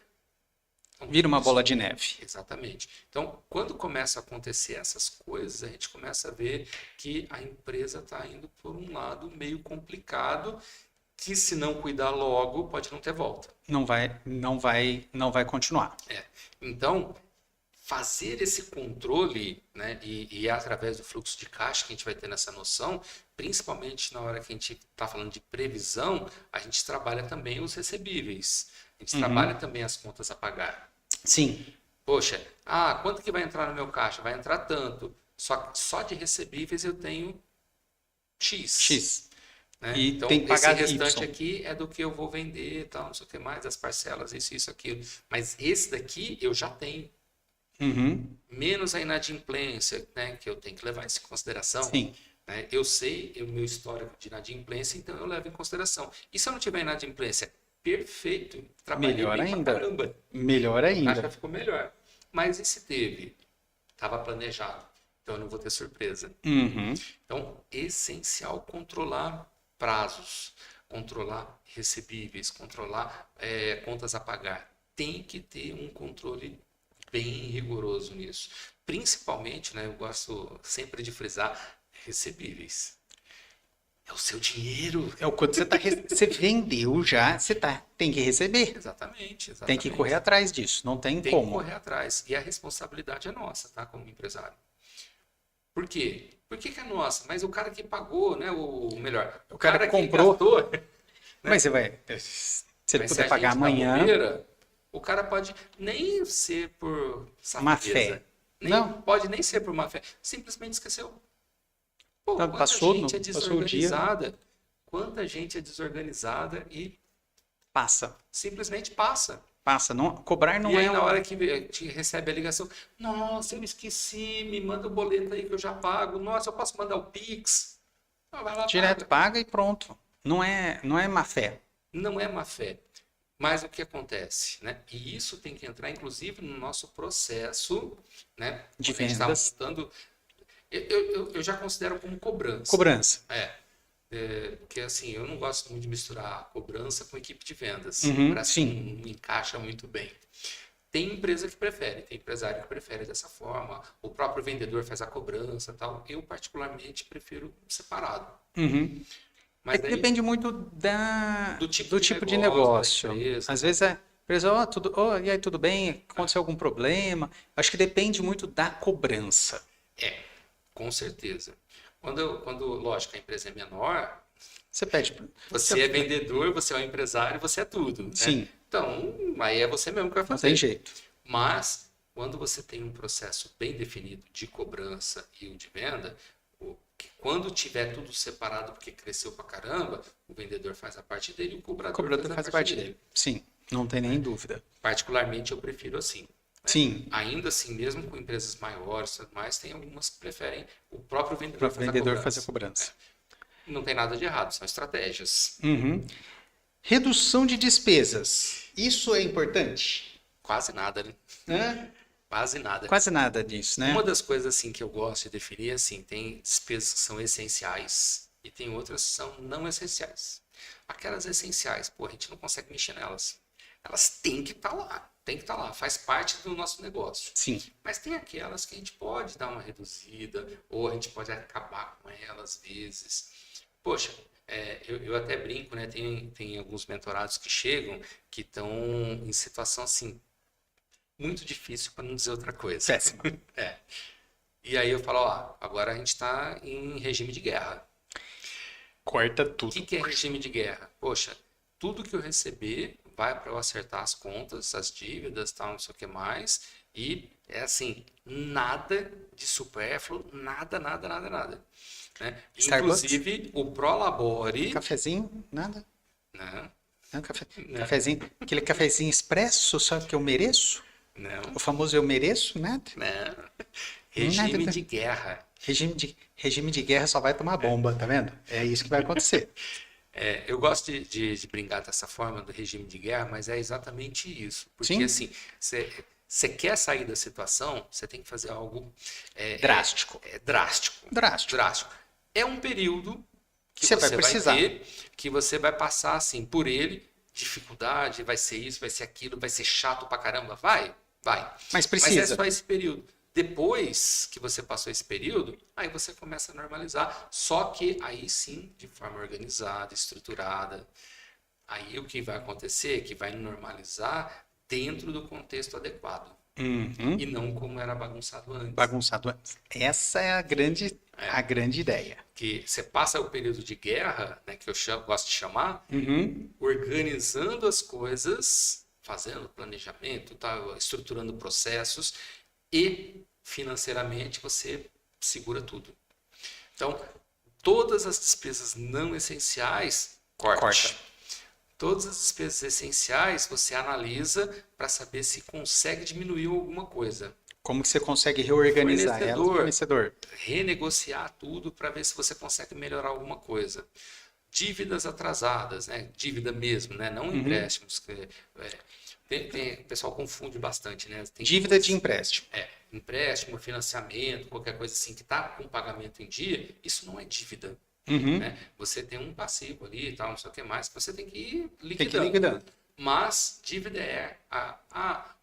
Então, Vira uma isso- bola de neve. Exatamente. Então, quando começa a acontecer essas coisas, a gente começa a ver que a empresa está indo por um lado meio complicado, que se não cuidar logo, pode não ter volta. Não vai continuar. Então, fazer esse controle, né, e é através do fluxo de caixa que a gente vai ter nessa noção, principalmente na hora que a gente está falando de previsão, a gente trabalha também os recebíveis. A gente trabalha também as contas a pagar. Sim. Poxa, quanto que vai entrar no meu caixa? Vai entrar tanto. Só de recebíveis eu tenho X. X. Né? E Então, tem que esse pagar restante Y. aqui é do que eu vou vender, tal, não sei o que mais, as parcelas, isso, aquilo. Mas esse daqui eu já tenho. Uhum. Menos a inadimplência, né, que eu tenho que levar isso em consideração. Sim. Né? Eu sei o meu histórico de inadimplência, então eu levo em consideração. E se eu não tiver inadimplência? Perfeito. Trabalhei Melhor bem pra ainda. caramba. Melhor A caixa ainda. ficou melhor. Mas e se teve? Estava planejado. Então eu não vou ter surpresa. Uhum. Então, essencial controlar prazos, controlar recebíveis, controlar contas a pagar. Tem que ter um controle bem rigoroso nisso. Principalmente, né, eu gosto sempre de frisar, recebíveis. É o seu dinheiro. É o quanto você vendeu já, tem que receber. Exatamente, exatamente. Tem que correr atrás disso. Não tem Tem que como. correr atrás. E a responsabilidade é nossa, tá? Como empresário. Por quê? Por que é nossa? Mas o cara que pagou, né? O melhor, O cara que comprou. gastou, Mas você vai. Se ele mas se puder a pagar gente dá amanhã, bobeira, o cara pode nem ser por Má safadeza. fé. Nem, Não. pode nem ser por má fé. Simplesmente esqueceu. Pô, Tá, quanta passou, gente é passou o dia, desorganizada. Quanta gente é desorganizada e passa. simplesmente passa. Passa. Não, cobrar não E aí, é na hora que te recebe a ligação, nossa, eu esqueci, me manda o boleto aí que eu já pago. Nossa, eu posso mandar o Pix? Vai lá, direto, paga. paga e pronto. Não é má fé. Não é má fé. Mas o que acontece, né? E isso tem que entrar, inclusive, no nosso processo, né? De Quando a gente está vendas. montando, eu já considero como cobrança. Cobrança. Porque assim, eu não gosto muito de misturar cobrança com equipe de vendas. Uhum, Parece sim. que não encaixa muito bem. Tem empresa que prefere, tem empresário que prefere dessa forma. O próprio vendedor faz a cobrança, tal. Eu particularmente prefiro separado. Uhum. É Mas que aí, depende muito do do tipo de de negócio, negócio. da empresa. Às vezes a empresa, e aí, tudo bem? Aconteceu algum problema? Acho que depende muito da cobrança. Com certeza. Lógico, a empresa é menor, Você pede. Você é vendedor, você é um empresário, você é tudo, né? Sim. Então, aí é você mesmo que vai Não fazer. tem jeito. Mas, quando você tem um processo bem definido de cobrança e o de venda, quando tiver tudo separado porque cresceu pra caramba, o vendedor faz a parte dele e o O cobrador cobrador faz parte dele. Sim, não tem nem dúvida. Particularmente, eu prefiro assim. Sim, Ainda assim, mesmo com empresas maiores e tudo mais, tem algumas que preferem o próprio o vendedor próprio fazer a vendedor cobrança. fazer a cobrança. Não tem nada de errado, são estratégias. Uhum. Redução de despesas. Isso é importante? Quase nada, né? Hã? Quase nada. Quase nada disso, né? Uma das coisas assim que eu gosto de definir é assim, tem despesas que são essenciais e tem outras que são não essenciais. Aquelas essenciais, pô, a gente não consegue mexer nelas. Elas têm que estar lá, tem que estar lá, faz parte do nosso negócio. Sim. Mas tem aquelas que a gente pode dar uma reduzida ou a gente pode acabar com elas às vezes. Poxa, eu até brinco, né? Tem alguns mentorados que chegam que estão em situação assim muito difícil para não dizer outra coisa. Péssima. É. E aí eu falo, ó, agora a gente está em regime de guerra. Corta O tudo. que é regime de guerra? Poxa, tudo que eu receber vai para eu acertar as contas, as dívidas, tal, não sei o que mais. E é assim, nada de supérfluo, nada, nada, nada, nada. Né? Starbucks? Inclusive, o Prolabore, Cafezinho? Nada? né? Não, Não. cafezinho. Aquele cafezinho expresso, só que eu mereço? Não, O famoso eu mereço? Nada. não. Regime Nada. de guerra. Regime de guerra só vai tomar bomba, tá vendo? É isso que vai acontecer. Eu gosto de brincar dessa forma do regime de guerra, mas é exatamente isso. Porque Sim. assim, você quer sair da situação, você tem que fazer algo Drástico. drástico. Drástico. Drástico. É um período que Você vai precisar. ter, que você vai passar assim por ele, dificuldade, vai ser isso, vai ser aquilo, vai ser chato pra caramba. Vai. Mas Mas é precisa. só esse período. Depois que você passou esse período, aí você começa a normalizar. Só que aí sim, de forma organizada, estruturada. Aí o que vai acontecer é que vai normalizar dentro do contexto adequado. Uhum. E não como era bagunçado antes. Bagunçado antes. Essa é a grande ideia. Que você passa o período de guerra, né, que eu gosto de chamar, Uhum. organizando as coisas, fazendo planejamento, tá, estruturando processos e financeiramente você segura tudo. Então, todas as despesas não essenciais, corte. Todas as despesas essenciais você analisa para saber se consegue diminuir alguma coisa. Como que você consegue reorganizar ela? Fornecedor. Renegociar tudo para ver se você consegue melhorar alguma coisa. Dívidas atrasadas, né? Dívida mesmo, né? Não empréstimos. O pessoal confunde bastante, né? Tem Dívida de empréstimo. Empréstimo, financiamento, qualquer coisa assim que está com pagamento em dia, isso não é dívida. Uhum. Né? Você tem um passivo ali e tal, não sei o que mais, que você tem que ir liquidando. Tem que ir liquidando. Mas dívida é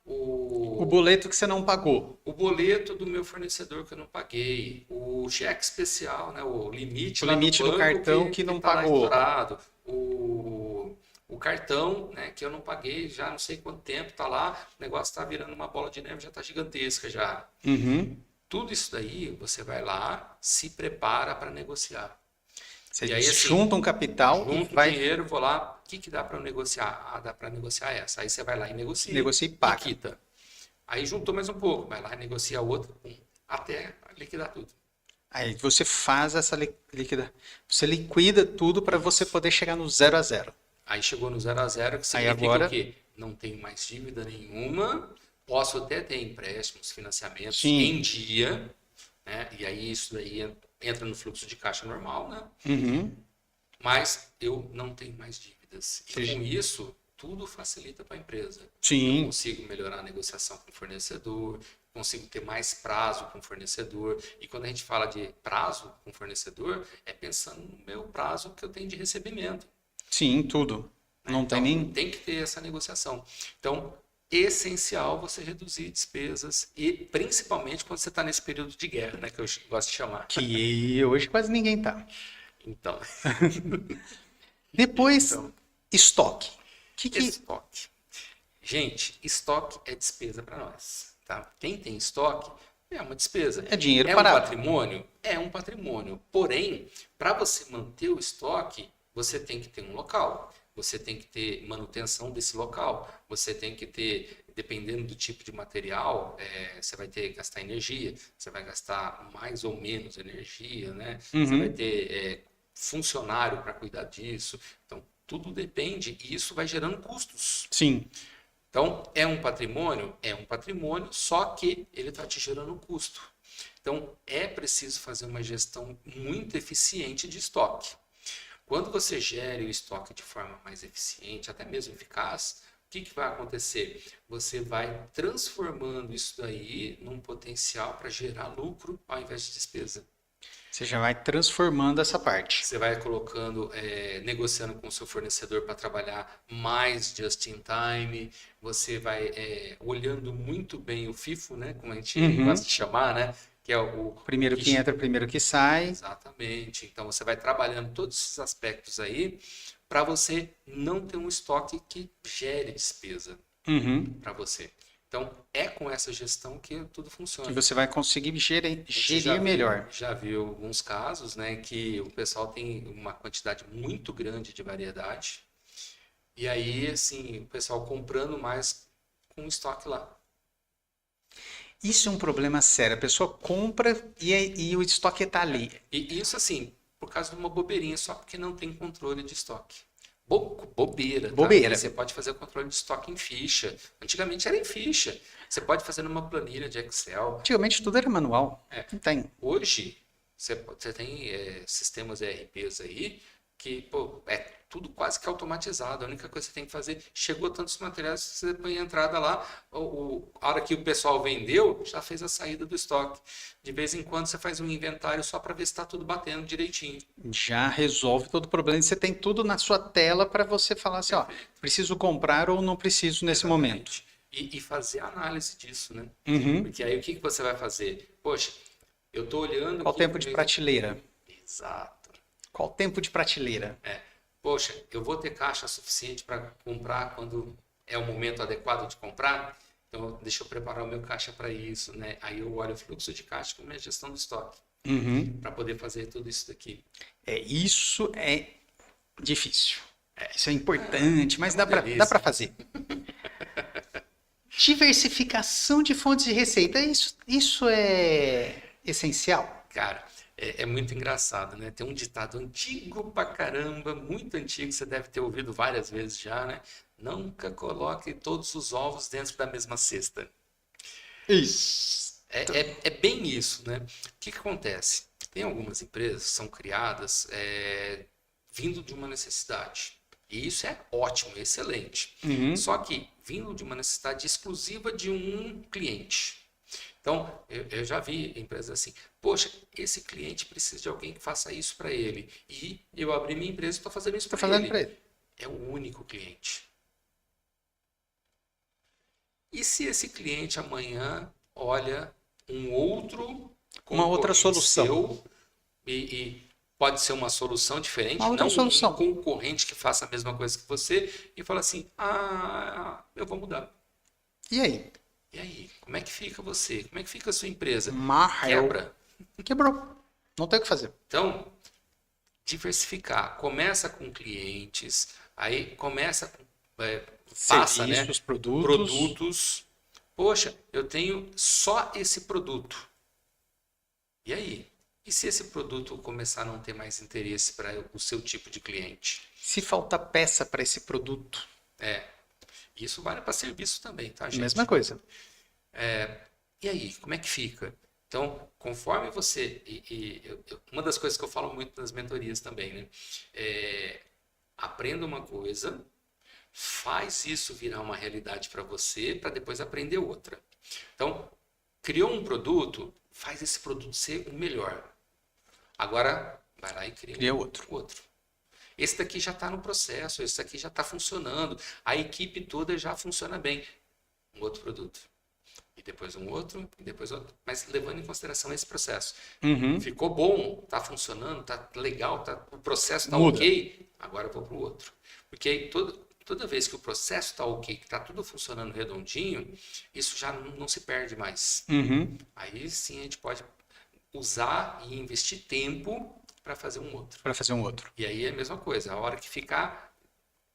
O boleto que você não pagou. o boleto do meu fornecedor que eu não paguei, o cheque especial, né? O limite, O lá limite do do banco cartão que não tá lá pagou. estourado, o cartão, né, que eu não paguei já não sei quanto tempo, tá lá, o negócio tá virando uma bola de neve, já tá gigantesca já. Uhum. Tudo isso daí, você vai lá, se prepara para negociar. Você E aí, assim, junta um capital e Junto vai dinheiro, vou lá, o que dá para eu negociar? Ah, dá para negociar essa. Aí você vai lá e negocia. Negocia e paga. quita. Aí juntou mais um pouco, vai lá e negocia outra, até liquidar tudo. Aí você faz essa liquida. Você liquida tudo para você poder chegar no 0 a 0. Aí chegou no 0 a 0, que significa agora- o quê? Não tenho mais dívida nenhuma, posso até ter empréstimos, financiamentos Sim. em dia, né? E aí isso daí entra no fluxo de caixa normal, né? Uhum. Mas eu não tenho mais dívidas. E Seja- com isso, tudo facilita para a empresa. Eu Sim. consigo melhorar a negociação com o fornecedor, consigo ter mais prazo com o fornecedor. E quando a gente fala de prazo com o fornecedor, é pensando no meu prazo que eu tenho de recebimento. Sim, tudo. Não Então, tem nem. tem que ter essa negociação. Então, essencial você reduzir despesas e principalmente quando você está nesse período de guerra, né, que eu gosto de chamar. Que hoje quase ninguém tá. Então, Depois, Então. estoque. Que... estoque. Gente, estoque é despesa para nós, tá? Quem tem estoque é uma despesa. É dinheiro É um parado. patrimônio? É um patrimônio. Porém, para você manter o estoque, você tem que ter um local, você tem que ter manutenção desse local, você tem que ter, dependendo do tipo de material, você vai ter que gastar energia, você vai gastar mais ou menos energia, né? Você vai Uhum. ter funcionário para cuidar disso. Então, tudo depende e isso vai gerando custos. Sim. Então, é um patrimônio? É um patrimônio, só que ele está te gerando custo. Então, é preciso fazer uma gestão muito eficiente de estoque. Quando você gere o estoque de forma mais eficiente, até mesmo eficaz, o que vai acontecer? Você vai transformando isso daí num potencial para gerar lucro ao invés de despesa. Você já vai transformando essa parte. Você vai colocando, negociando com o seu fornecedor para trabalhar mais just in time. Você vai olhando muito bem o FIFO, né? Como a gente Uhum. gosta de chamar, né? Que é o Primeiro que entra, primeiro que sai. Exatamente. Então você vai trabalhando todos esses aspectos aí para você não ter um estoque que gere despesa Uhum. para você. Então é com essa gestão que tudo Que funciona. você vai conseguir gerir, A gente já melhor. viu alguns casos, né, que o pessoal tem uma quantidade muito grande de variedade e aí, assim, o pessoal comprando mais com estoque lá. Isso é um problema sério. A pessoa compra e o estoque está ali. E isso, assim, por causa de uma bobeirinha, só porque não tem controle de estoque. Bobeira, tá? Porque Bobeira. você pode fazer o controle de estoque em ficha. Antigamente era em ficha. Você pode fazer numa planilha de Excel. Antigamente tudo era manual. Não tem. Hoje, você tem sistemas ERPs aí que, pô, é tudo quase que automatizado. A única coisa que você tem que fazer, chegou tantos materiais, você põe a entrada lá, a hora que o pessoal vendeu, já fez a saída do estoque. De vez em quando você faz um inventário só para ver se está tudo batendo direitinho. Já resolve todo o problema. Você tem tudo na sua tela para você falar assim, ó, preciso comprar ou não preciso nesse momento. Exatamente. E fazer a análise disso, né? Uhum. Porque aí o que você vai fazer? Poxa, eu estou olhando Qual aqui tempo de prateleira? Exato. Qual tempo de prateleira? Poxa, eu vou ter caixa suficiente para comprar quando é o momento adequado de comprar? Então, deixa eu preparar o meu caixa para isso, né? Aí eu olho o fluxo de caixa com a minha gestão do estoque Uhum. para poder fazer tudo isso daqui. Isso é difícil. Isso é importante, mas uma dá delícia. para fazer. Diversificação de fontes de receita, isso é essencial. Cara, é muito engraçado, né? Tem um ditado antigo pra caramba, muito antigo, você deve ter ouvido várias vezes já, né? Nunca coloque todos os ovos dentro da mesma cesta. Isso. É bem isso, né? O que acontece? Tem algumas empresas que são criadas vindo de uma necessidade. E isso é ótimo, excelente. Uhum. Só que vindo de uma necessidade exclusiva de um cliente. Então, eu já vi empresas assim, poxa, esse cliente precisa de alguém que faça isso para ele. E eu abri minha empresa e estou fazendo isso Estou para fazendo ele. para ele. É o único cliente. E se esse cliente amanhã olha um outro Uma outra concorrente solução. seu e pode ser uma solução diferente, Uma outra não solução. um concorrente que faça a mesma coisa que você e fala assim, eu vou mudar. E aí? E aí, como é que fica você? Como é que fica a sua empresa? Marrel. Quebra. Quebrou. Não tem o que fazer. Então, diversificar. Começa com clientes, aí começa com passa, né? Serviços, produtos. Produtos. Poxa, eu tenho só esse produto. E aí? E se esse produto começar a não ter mais interesse para o seu tipo de cliente? Se faltar peça para esse produto, Isso vale para serviço também, tá, gente? mesma coisa. E aí, como é que fica? Então, conforme você. Uma das coisas que eu falo muito nas mentorias também, né? Aprenda uma coisa, faz isso virar uma realidade para você, para depois aprender outra. Então, criou um produto, faz esse produto ser o melhor. Agora, vai lá e cria outro. Esse daqui já está no processo, esse daqui já está funcionando, a equipe toda já funciona bem. Um outro produto. E depois um outro, e depois outro. Mas levando em consideração esse processo. Uhum. Ficou bom, está funcionando, está legal, o processo está Muda. ok, agora eu vou para o outro. Porque aí toda vez que o processo está ok, que está tudo funcionando redondinho, isso já não se perde mais. Uhum. Aí sim a gente pode usar e investir tempo para fazer um outro. Para fazer um outro. E aí é a mesma coisa, a hora que ficar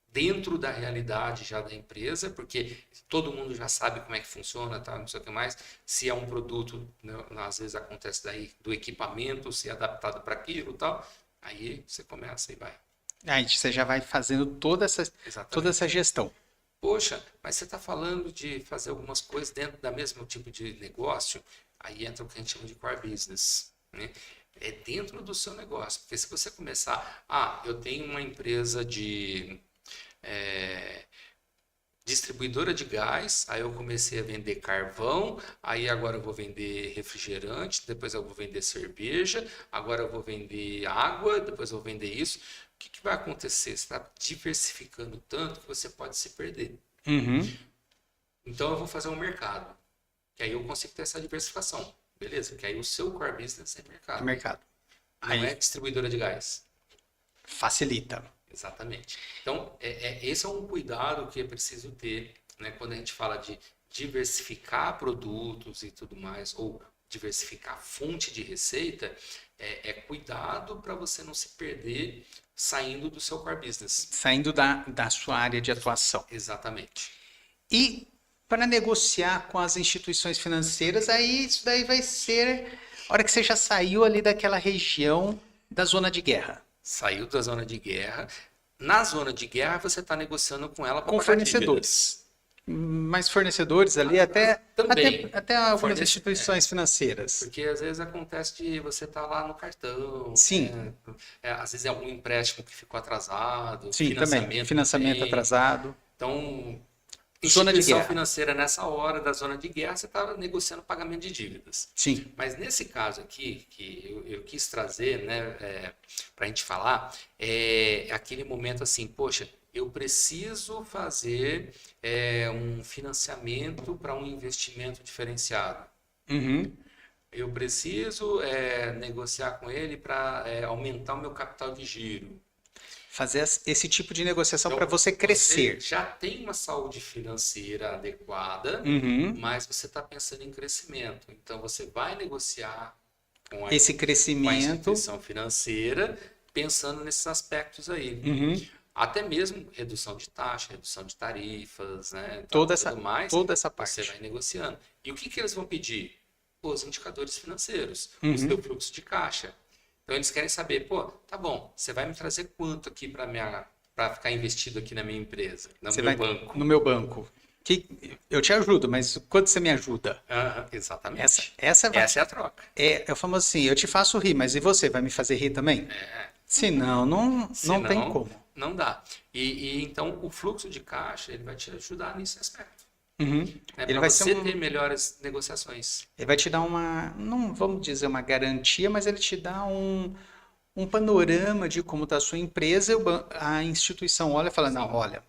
dentro da realidade já da empresa, porque todo mundo já sabe como é que funciona, tá, não sei o que mais, se é um produto, né, às vezes acontece daí do equipamento ser adaptado para aquilo e tal, aí você começa e vai. Aí você já vai fazendo toda essa gestão. Poxa, mas você está falando de fazer algumas coisas dentro da mesmo tipo de negócio, aí entra o que a gente chama de core business, né? É dentro do seu negócio, porque se você começar, eu tenho uma empresa de distribuidora de gás, aí eu comecei a vender carvão, aí agora eu vou vender refrigerante, depois eu vou vender cerveja, agora eu vou vender água, depois eu vou vender isso. O que vai acontecer? Você está diversificando tanto que você pode se perder. Uhum. Então eu vou fazer um mercado, que aí eu consigo ter essa diversificação. Beleza, que aí o seu core business é mercado. Mercado. Não Aí é distribuidora de gás. facilita. Exatamente. Então, esse é um cuidado que é preciso ter, né, quando a gente fala de diversificar produtos e tudo mais, ou diversificar fonte de receita, cuidado para você não se perder saindo do seu core business. Saindo da sua área de atuação. Exatamente. E para negociar com as instituições financeiras, aí isso daí vai ser a hora que você já saiu ali daquela região da zona de guerra. Saiu da zona de guerra. Na zona de guerra, você está negociando com ela para Com pagar fornecedores. Mas fornecedores ali, Também. até algumas Fornece- instituições financeiras. Porque às vezes acontece de você estar lá no cartão. Sim. Às vezes é algum empréstimo que ficou atrasado, Sim, também. Financiamento também. atrasado. Então, Zona de instituição guerra. financeira nessa hora da zona de guerra, você está negociando pagamento de dívidas. Sim. Mas nesse caso aqui, que eu quis trazer, né, para a gente falar, é aquele momento assim, poxa, eu preciso fazer um financiamento para um investimento diferenciado. Uhum. Eu preciso negociar com ele para aumentar o meu capital de giro. Fazer esse tipo de negociação Então, para você crescer. Você já tem uma saúde financeira adequada, Uhum. mas você está pensando em crescimento. Então, você vai negociar com Esse com a crescimento. instituição financeira pensando nesses aspectos aí. Uhum. Até mesmo redução de taxa, redução de tarifas, né? Toda Tudo mais, toda essa você parte. vai negociando. E o que eles vão pedir? Os indicadores financeiros, o Uhum. seu fluxo de caixa. Então eles querem saber, pô, tá bom, você vai me trazer quanto aqui para ficar investido aqui na minha empresa, no Você meu vai banco? no meu banco. Eu te ajudo, mas quanto você me ajuda? Exatamente. Essa Essa é a troca. é o famoso assim, eu te faço rir, mas e você vai me fazer rir também? Se não, não tem Senão, como. não dá. E então o fluxo de caixa ele vai te ajudar nesse aspecto. Uhum. Né, Ele para vai você ser ter melhores negociações. ele vai te dar uma, não vamos dizer uma garantia, mas ele te dá um panorama de como está a sua empresa, e a instituição olha e fala, não, olha,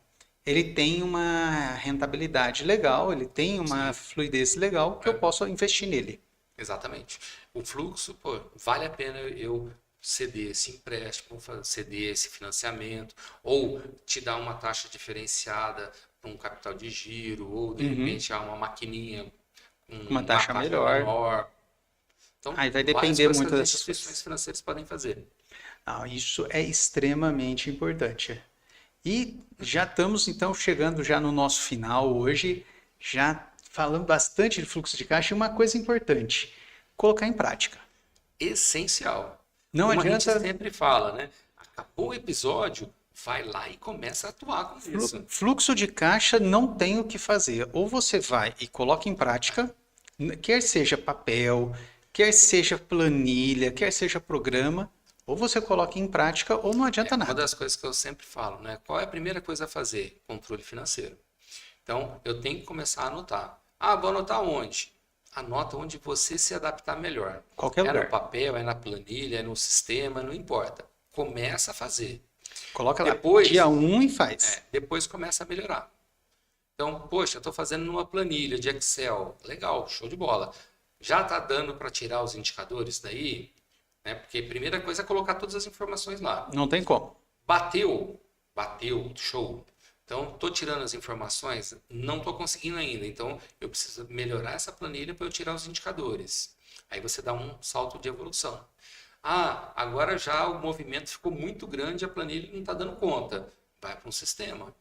ele tem uma rentabilidade legal, ele tem uma fluidez legal que eu posso investir nele. Exatamente. O fluxo, pô, vale a pena eu ceder esse empréstimo, ceder esse financiamento, ou te dar uma taxa diferenciada para um capital de giro, ou de repente uma maquininha com Uma taxa melhor. menor. Então, Aí vai várias depender coisas muito que as dessas instituições coisas. financeiras podem fazer. Não, isso é extremamente importante. E já estamos então chegando já no nosso final hoje, já falando bastante de fluxo de caixa e uma coisa importante, colocar em prática. Essencial. Não Como a gente adianta sempre fala, né? Acabou o episódio, vai lá e começa a atuar com isso. fluxo de caixa não tem o que fazer. Ou você vai e coloca em prática, quer seja papel, quer seja planilha, quer seja programa, ou você coloca em prática ou não adianta Uma nada. das coisas que eu sempre falo, né? Qual é a primeira coisa a fazer? Controle financeiro. Então, eu tenho que começar a anotar. Vou anotar onde? Anota onde você se adaptar melhor. Qualquer É no lugar. papel, é na planilha, é no sistema, não importa. Começa a fazer. Coloca lá, Depois- dia 1 e faz. Depois começa a melhorar. Então, poxa, eu estou fazendo numa planilha de Excel. Legal, show de bola. Já está dando para tirar os indicadores daí? Né? Porque a primeira coisa é colocar todas as informações lá. Não tem como. Bateu, show. Então, estou tirando as informações, não estou conseguindo ainda. Então, eu preciso melhorar essa planilha para eu tirar os indicadores. Aí você dá um salto de evolução. Agora já o movimento ficou muito grande, a planilha não está dando conta. Vai para um sistema.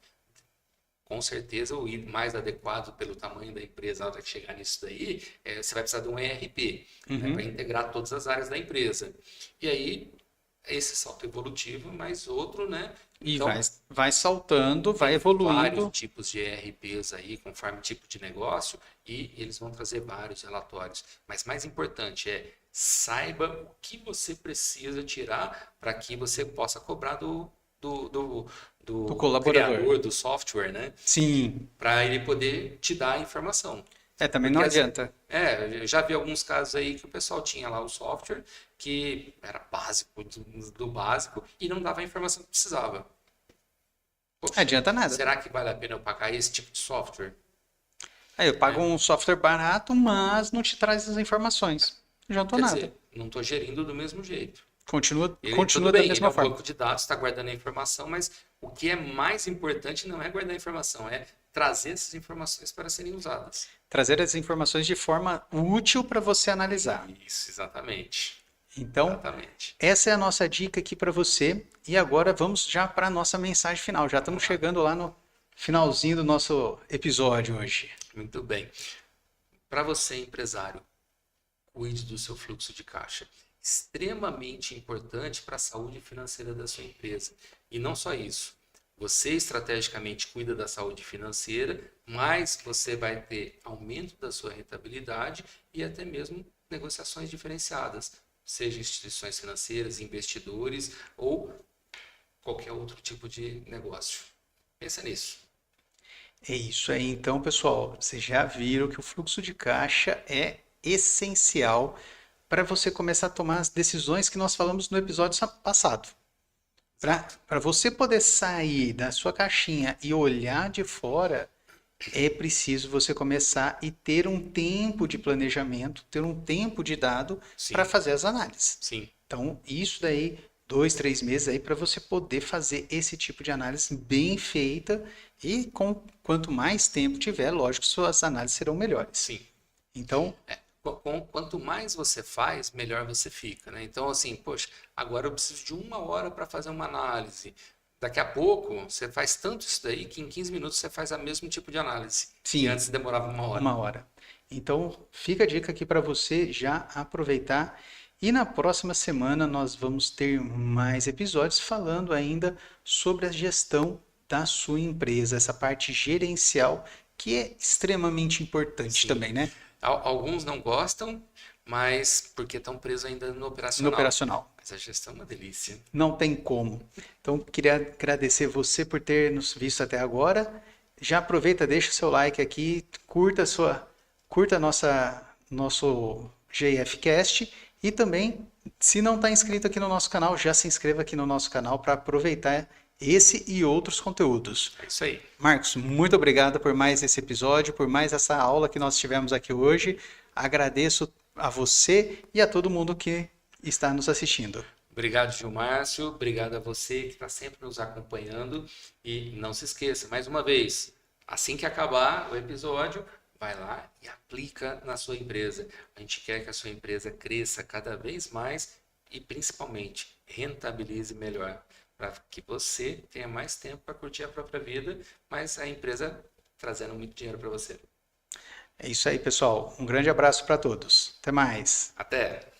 Com certeza, o mais adequado pelo tamanho da empresa, na hora que chegar nisso daí, você vai precisar de um ERP, né, para integrar todas as áreas da empresa. E aí, esse salto evolutivo, mais outro, né? E Então, vai saltando, vai tem evoluindo. vários tipos de ERPs aí, conforme tipo de negócio, e eles vão trazer vários relatórios. Mas mais importante saiba o que você precisa tirar para que você possa cobrar do Do colaborador. criador do software, né? Sim. Para ele poder te dar a informação. Também Porque não adianta. eu já vi alguns casos aí que o pessoal tinha lá o software que era básico do básico e não dava a informação que precisava. Não Poxa, adianta nada. será que vale a pena eu pagar esse tipo de software? Eu pago um software barato, mas não te traz as informações. Não adiantou Quer nada. dizer, não estou gerindo do mesmo jeito. Continua Tudo da bem, ele é mesma um forma. banco de dados, está guardando a informação, mas o que é mais importante não é guardar a informação, é trazer essas informações para serem usadas. Trazer as informações de forma útil para você analisar. Isso, exatamente. Então, Exatamente. essa é a nossa dica aqui para você. E agora vamos já para a nossa mensagem final. Já estamos chegando lá no finalzinho do nosso episódio hoje. Muito bem. Para você, empresário, cuide do seu fluxo de caixa. Extremamente importante para a saúde financeira da sua empresa. E não só isso. Você estrategicamente cuida da saúde financeira, mas você vai ter aumento da sua rentabilidade e até mesmo negociações diferenciadas, seja instituições financeiras, investidores ou qualquer outro tipo de negócio. Pensa nisso. É isso aí. Então, pessoal, vocês já viram que o fluxo de caixa é essencial para você começar a tomar as decisões que nós falamos no episódio passado. Para você poder sair da sua caixinha e olhar de fora, é preciso você começar e ter um tempo de planejamento, ter um tempo de dado para fazer as análises. Sim. Então, isso daí, 2, 3 meses aí para você poder fazer esse tipo de análise bem feita e quanto mais tempo tiver, lógico, suas análises serão melhores. Sim. Então, quanto mais você faz, melhor você fica, né? Então, assim, poxa, agora eu preciso de 1 hora para fazer uma análise. Daqui a pouco, você faz tanto isso daí que em 15 minutos você faz o mesmo tipo de análise. Sim. Que antes demorava 1 hora. 1 hora. Então, fica a dica aqui para você já aproveitar. E na próxima semana nós vamos ter mais episódios falando ainda sobre a gestão da sua empresa, essa parte gerencial que é extremamente importante também, né? Alguns não gostam, mas porque estão presos ainda no operacional. No operacional. Mas a gestão é uma delícia. Não tem como. Então, queria agradecer você por ter nos visto até agora. Já aproveita, deixa o seu like aqui, curta nosso GFcast e também, se não está inscrito aqui no nosso canal, já se inscreva aqui no nosso canal para aproveitar esse e outros conteúdos. É isso aí. Marcos, muito obrigado por mais esse episódio, por mais essa aula que nós tivemos aqui hoje. Agradeço a você e a todo mundo que está nos assistindo. Obrigado, Gilmárcio. Obrigado a você que está sempre nos acompanhando. E não se esqueça, mais uma vez, assim que acabar o episódio, vai lá e aplica na sua empresa. A gente quer que a sua empresa cresça cada vez mais e, principalmente, rentabilize melhor, para que você tenha mais tempo para curtir a própria vida, mas a empresa trazendo muito dinheiro para você. É isso aí, pessoal. Um grande abraço para todos. Até mais. Até!